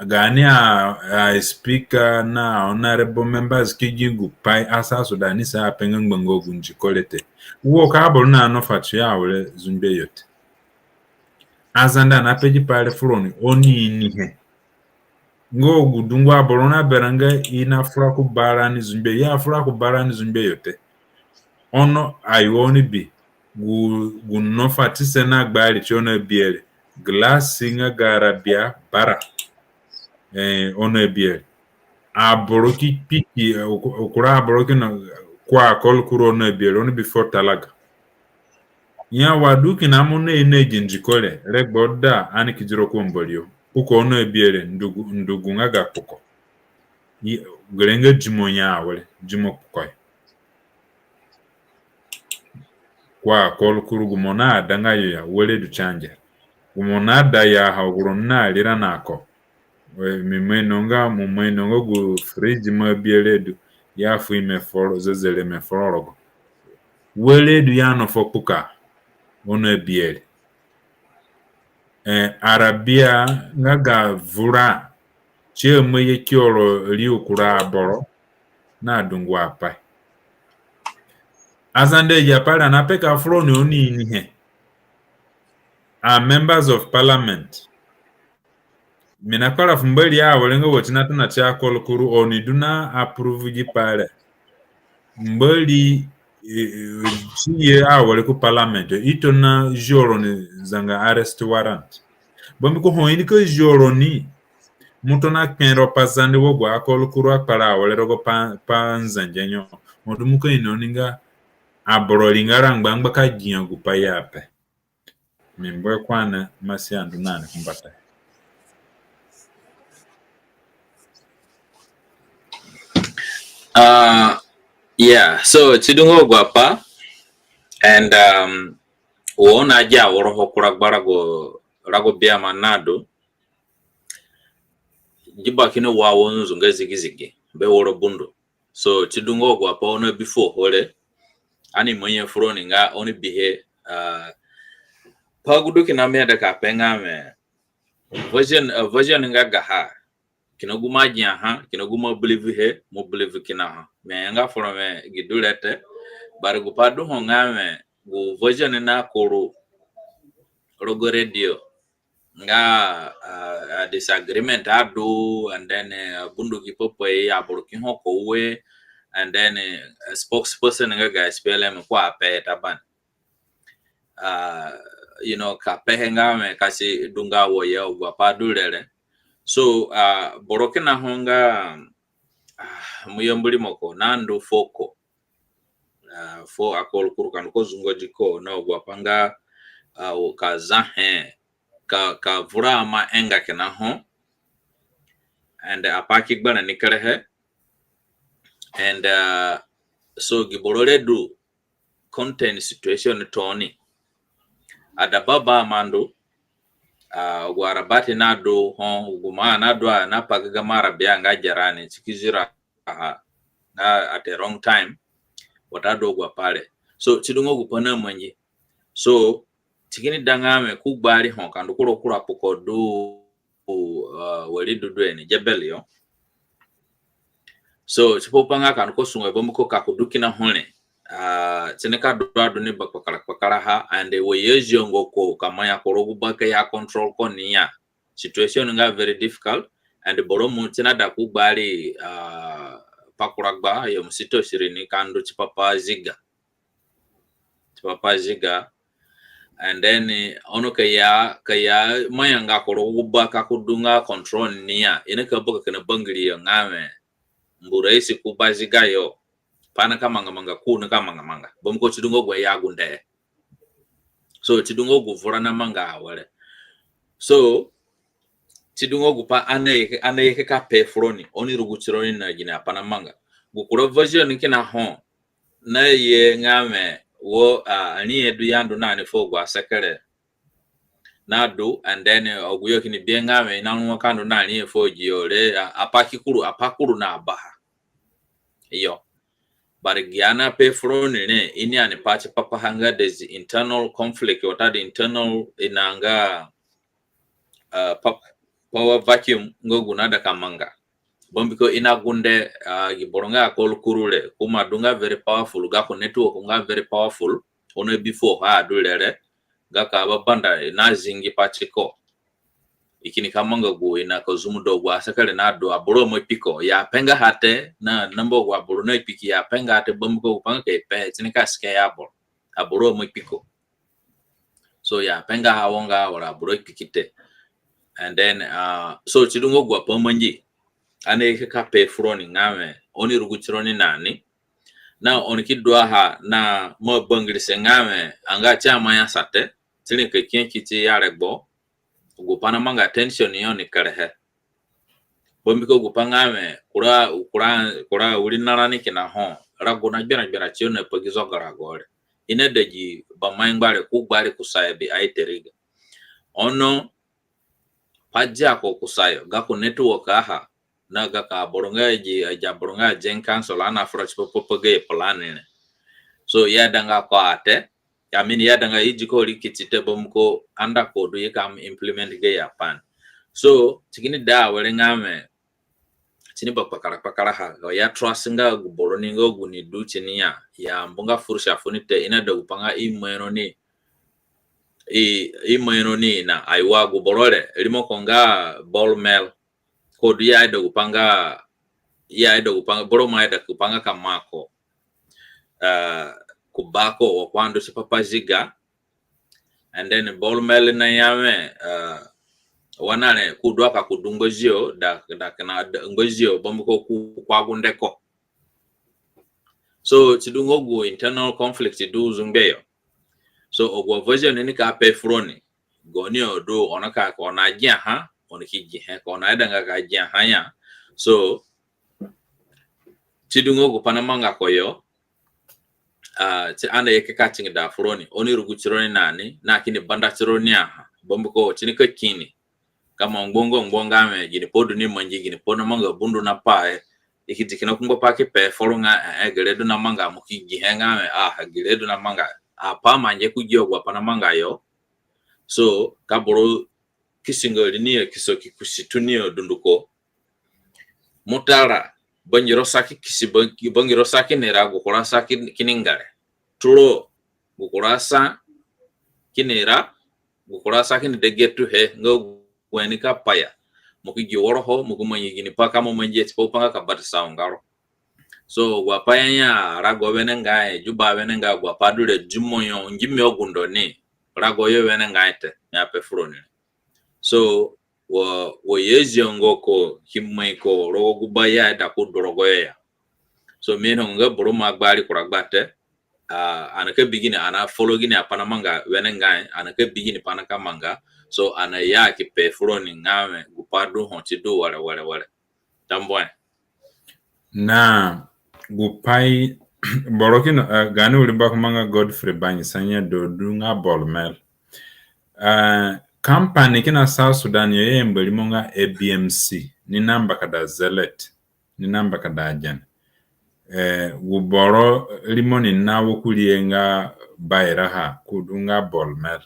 gani a speaker na honorable members kijigu pai asa Sudani sa pengango gunji kolete wo ka aborona ano fatu ya wole zumbe yote azanda na peji pale fuloni oni nihe ngo gudungwa aborona beranga ina furaku barani zumbe ya furaku barani zumbe yote ono ayoni bi gu no fatise na gbali chona biele glasi nga garabia bara ono ebiele aboroki piki okura aboroki na kwa kol kuro ono ebiele ono before talaga ya waduki na mune ineji njikole regboda ani kijiro kuombolio kuko ono ebiele ndugu ngaga kuko grenge jimo nyawole jimo kukoy kwa kol kuru gumona danga ya wole du chanje gumona da ya hawuronna lira nako mimwenonga gu fridge ma biele du ya fu ime foro zezele me foro wele du yano fopuka ono biel Arabia ngaga vura che meye kiolo liukura boro na dungwa pa azande ya pala na peka froni oni nihe are members of parliament minakwala fumbeli ya walenga wotina tuna cha kolokuru oni duna approve ji pale mbeli chiye awale ku parliament ito na joro ni zanga arrest warrant bombi ko hoini ko joro ni muto na kero pazande wo gwa kolokuru akpala awale rogo pa nzanjenyo mutu muko inoninga aboro lingara ngbangba ka jingu pa yape mimbwe kwana masiandu nane kumbata Yeah, so chidungo gwapa and uona ja woroho kuragbara go rago bia manado jiba kino wa wonzu ngezigizigi be woro bundo so chidungo gwapa ono before hole ani mwenye froni nga oni bihe pagudu kina meda ka penga me version nga gaha kinoguma jia ha kinoguma believe he mo believe kina ha me nga foro me gidulete bar gu padu honga me gu version na koro rogo radio nga disagreement ado and then bundu kipopo ya burki hoko we and then spokesperson nga ga SPLM kwa pe taban you know ka pe nga me kasi dunga wo ya gwa padu lele so borokena honga muyombuli moko nando foko fo akol kurukan ko zungo jiko na gwapanga ka zahe ka vura ma enga kena ho and apaki gbana nikare and so giborole du content situation toni adababa mando gwarabati na do hon guma na do na pagaga mara bia nga jarani chikizira na at the wrong time watado gwa pale so chidungo gupana mwenye so chikini dangame kugbari hon kandu kuro kura poko do wali dudu ni jebelio so chipopanga kandu ko sungwe bomuko kakudukina hone tseneka do ni bakakara ha and we yejo ngoko kama ya korogu baka ya control ko niya situation nga very difficult and boromu tsena da kugbari pakuragba yo msito shirini kandu chipapa ziga and then ono kaya mayanga korogu baka kudunga control niya ineka boka kana bangiri yo ngame mburaisi kubaziga yo pana kamanga kuna kamanga bomko chidungo gwa yagunde so chidungo guvura na manga awale so chidungo gupa anayeke ka pe froni oni ruguchironi na gina pana manga gukura version kina ho na ye ngame wo ani edu yandu na ni fo gwa sekere na do and then oguyo kini bi ngame na nwa kandu na ni fo jiole apakuru na abaha iyo Barigiana pe froni ne ini ani pache papa hanga there's internal conflict or that internal inanga power vacuum ngogunada kamanga bombiko inagunde giboronga akol kurule kuma dunga very powerful ga ko network nga very powerful ono before ha dulere ga ka babanda na zingi pache ko ikini kamanga go ina ko zumudo gwa sakale na do aburo mo piko ya penga hate na number gwa aburo no piki ya penga hate bomko upanga ke pe tinika ske ya aburo mo piko so ya penga hawonga wala aburo pikite and then so chidungo gwa pomanji ane ke ka pe froni ngame oni ruguchironi nani na onikidwa ha na mo bangrise ngame anga chama ya sate tinika kinkiti ya regbo gupana manga attention yo ni karehe bombiko gupanga me kura uri narani kina ho ragona bera chione pagizo garagore inedeji bamaingbare kugbare kusaebe aiteriga ono pajja ko kusayo gako network aha naga ka boronga ji ja boronga jen cancel ana froch popopage planene so ya danga ko ate ya min ya danga ijiko likitite bomko anda ko do yekam implement ge ya pan so tikini da wale ngame tini pakara ha ya trust nga guboro ni ngogu ni du tini ya mbonga furusha funite ina da upanga imeno ni na aiwa guborole limo konga ball mel ko du ya da upanga boro ma da upanga kamako kubako wa kwando si papaziga and then ball mel na yame wanane kudwaka kudungozio da kana ngozio bomko kwagundeko so tidungogu internal conflict du zumbeyo so ogwo version ni ka pe froni goni odo onaka ko na jia ha oniki he ko na edanga ka jia hanya so tidungogu panamanga koyo ti anda yeke catching da froni oni ruguchironi nani na kini banda chironi aha bomko chinika kini kama ngbonga me gini podu ni manji gini pono manga bundu na pae ikiti kina kungo pake pe folunga geledu na manga muki gihenga me geledu na manga pa manje kujio gwa pana manga yo so kaboro kisingo ni kisoki kusitunio dunduko mutara bangiro saki bangiro saki nera gukora saki kiningare tulo gukora sa kinera gukora saki ni degetu he ngo wenika paya muki woroho mukumanyi gini paka mo manje tipo panga kabata saungaro so gwa paya nya rago wenenga juba wenenga gwa padule jumoyo njimi ogundo ni rago yo wenenga ite ya pefroni so wo yezi ngoko himaiko rogo gubaya da kudorogo ya so meno nga boroma agbali kuragbate anake bigini ana follow gini apana manga wenenga anake bigini panaka manga so ana ya ki pe froni ngame gupadu honti do wale tambwa na gupai borokin gani ulimba kumanga Godfrey Banyi sanya do dunga bolmel company kina South Sudan yeye mbelimonga ABMC ni namba kada zelet ni namba kada ajan guboro limoni nawo kulienga bairaha kudunga bolmel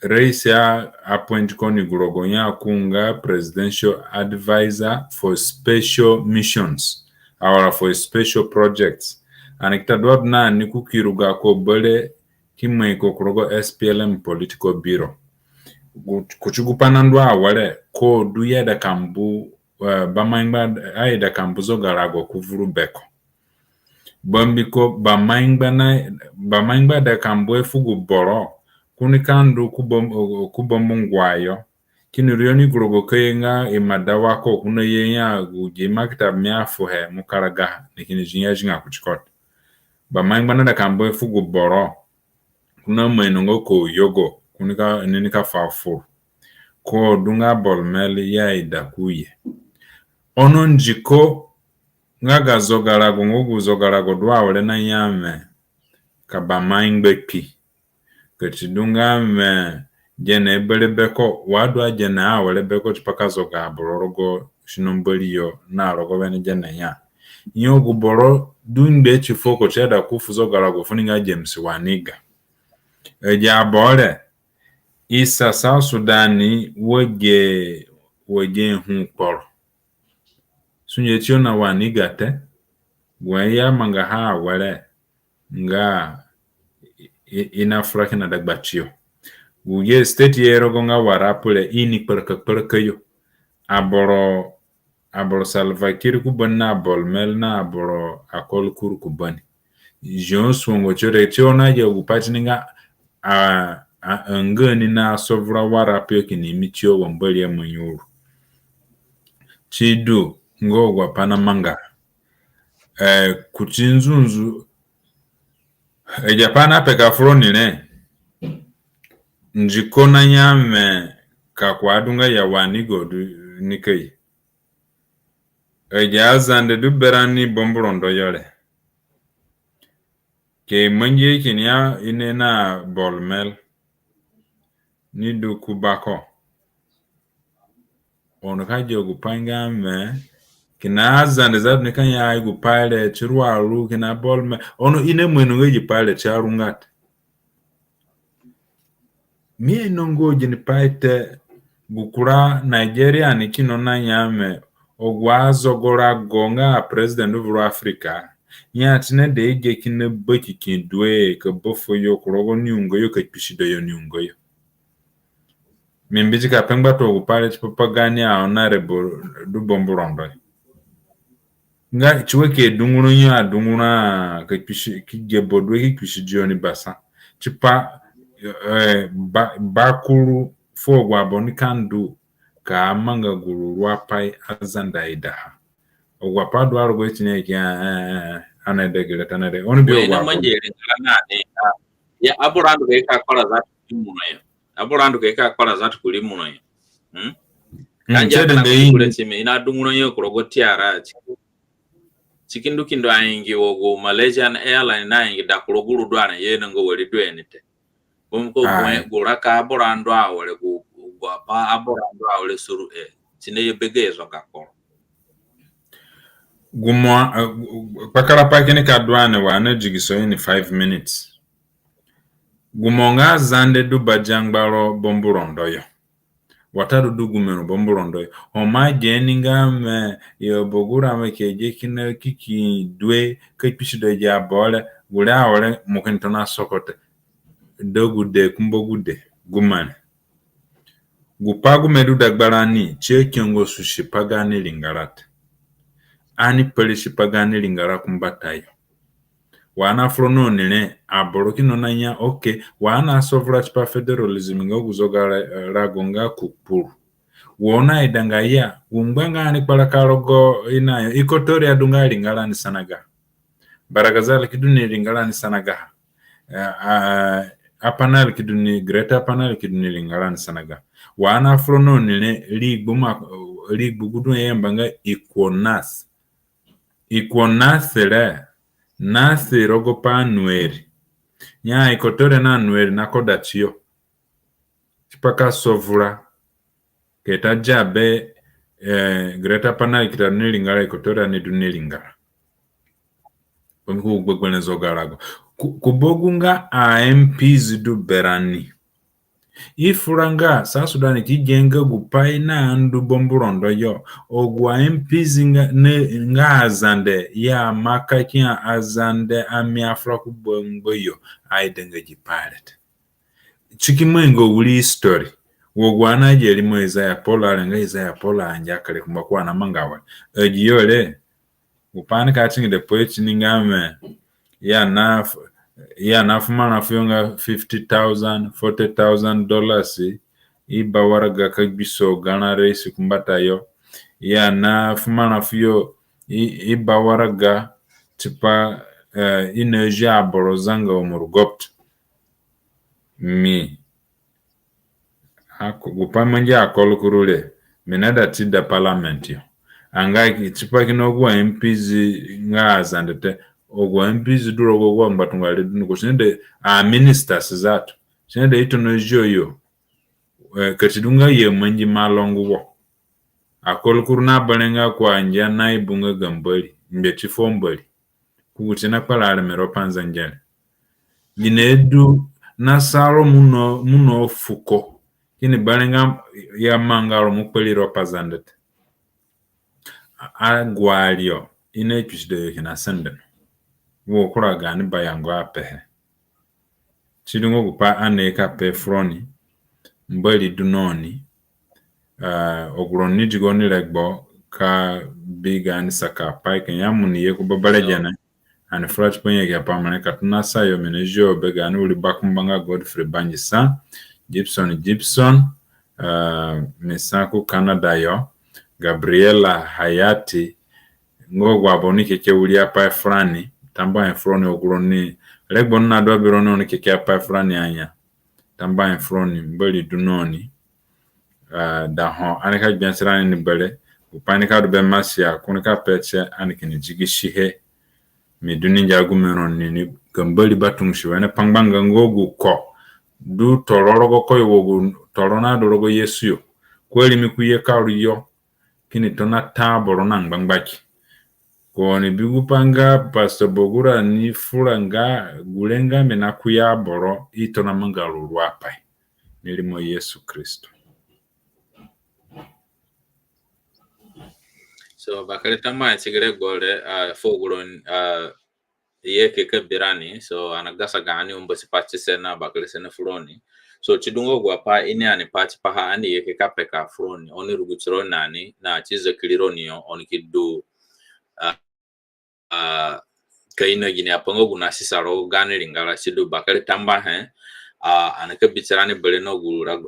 Reisia appoint Koni Gurogonya kunga presidential advisor for special missions or for special projects anikitadwad na nikukiruga ko bole kimweko kurogo SPLM political bureau kuchugupana ndwa wale ko duye da kambu bamaingba aida kambuzo garago kuvuru beko bombiko bamaingba da kambu efugu boro kunikandu kubomungwayo kinurioni gurogo kenga imadawa ko kuna yenya guje makta miafu he mukaraga nikini jinga kuchikot bamaingba da kambu efugu boro kuna mwenongo ko yogo kunika ninika fafu ko dunga bolmel ya idakuye ono njiko ngaga zogarago ngugu zogarago dwa wale na yame kabamaingbe pi kachidunga me jene belebeko wadwa jena wale beko chipaka zoga bororogo shinomboliyo na rogo bene jena ya nyogu boro dunde chifoko cheda kufu zogarago funinga James Waniga eja bole isa South Sudani woge hunkoro sunye chiona Waniga te gwaya manga ha wale nga inafraki na dagbachio uye state yero gonga warapule ini perkayo aboro Salva Kiir kubana bolmel na aboro akol kur kubani jon swongo chore chiona je upatininga ngani na sovra warapio kini michio wombali ya mwenyuru chidu ngogwa pana manga kuchinzunzu Japana peka froni ne njikona nyame kakwadunga ya Wanigo nikai ejazande duberani bomburondo yole ke manje kinya inena bolmel ni du kubako onkaje gupanga me kina azande za ne kan ya igu pale chirwa ru kina bolme ono ine mwenu ngeji pale charungat mi nongo jini paite bukura Nigeria ni kino na nyame ogwazo gora gonga president of Africa nya tine de ige kine baki kindwe ka bofo yo kurogo nyungo yo ka pishido yo nyungo yo mimbiji ka pengba to gupale chipapa gani a honorable du bomburondo nga chiwe ke dungunu nya dunguna ka pishi kige bodwe ki pishido ni basa chipa bakuru fogwa boni kandu ka manga guru wapai azanda idaha ogwa padu argo etinye ki ana degele tanade oni bi ogwa manjere ngana ne ya aburandu ke ka kola za muno yo aburandu ke ka kola za kuli muno yo kanja na kule time ina dunguno yo kurogo tiara chikindu kindo aingi wogo Malaysian Airline na ingi da kuroguru dwana ye ngo wali dwenite bomko guraka aburandu awole ku pa aburandu awole suru tine yebegezo kakoro gumwa pakala pakene kadwane wana jigiso in 5 minutes gumonga zande du bajangbaro bomburondo yo wataru du gumeno bomburondo yo homa geninga me yo bogura me keje kina kiki dwe kepishido ja bole gura awole mukentona sokote dogude kumbogude gumane gupagu medu dagbarani chekyongo sushi pagani lingarate ani polishi pagani lingara kumbatayo wana frono nene aboroki nonanya okay wana sovra chipa federalism ngokuzogara ragonga kupuru wona idanga ya umbanga ani pala karogo inayo ikotoria dunga lingara ni sanaga baragazala kiduni lingara ni sanaga apanal kiduni greater apanal kiduni lingara ni sanaga wana frono nene ligbugudu yembanga ikonasere nasi rogo pa nueri nya ikotore na nueri na kodachio chipaka sovura keta jabe greta panal kita nilingara ikotore ni dunilingara onku gbegwene zogarago kubogunga AMPs du berani ifuranga sa Sudan kigenga gupai na andu bomburondo yo ogwa MPs nga azande ya maka kia azande ami afra kubongo yo aidenga jipalet chikimwengo uli story wogwana jeli mweza ya pola lenga iza ya pola anja kale kumbakwa na mangawa ejiyole upani katingi de poeti ningame ya nafuma nafuyonga $50,000 $40,000 iba waraga kabiso gana race kumbata yo ya nafuma nafuyo iba waraga tipa ineja borozanga omurugopt mi gupamanja akolukurule minada tida parliament yo anga tipa kinogwa MPs ngazandete ogwa MPs duro gwa mbatungali nuko sinde ministers zato sinde itono joyo katidunga ye manji malongo wo akolukuruna balenga kwa anja naibunga gambali mbeti fombali kugutina kwala mero panzanjale ginedu nasaro muno fuko kini balenga ya mangaro mupeliro pazandete agwalio ine kishide kina senden wo kura gani bayango apehe chidungo gupa aneka pe froni mbali dunoni ogroni jigoni legbo ka bigani saka pike yamuni ye kubabale jana and flat penye ya pamane katuna sayo menejo begani uli bakumbanga Godfrey Banjisa Gibson Mesaku Canada yo Gabriela Hayati ngogwa bonike ke uli apa frani tamba froni ogroni legbo na do birono ke apa frani anya tamba froni mbali dunoni da ho anika gyansirani ni bale upanika do be masia kunika peche anikini jigishihe miduni njagumeron ni gambali batungshi wane pangbanga ngogu ko du tororogo ko yogu torona dorogo yesuyo kweli mikuye karu yo kini tona taboro nang bangbaki koni bigupanga Pastor Bogura ni fulanga gulenga menakuya boro itona mangalu rwapai milimo Yesu Kristo. So bakale tama sigire gole foguron ye keke birani so anagasa gani umbosi pachi sena bakale sena fuloni so chidungo gwapa ine ani pachi paha ani ye keka peka fuloni oni ruguchiro nani na chizo kilironio oni kidu kaina gini apango guna sisaro gani lingala chidu bakale tamba anake bichirani bele no gura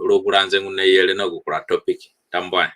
roguranze ngune yele no gukura topic tamba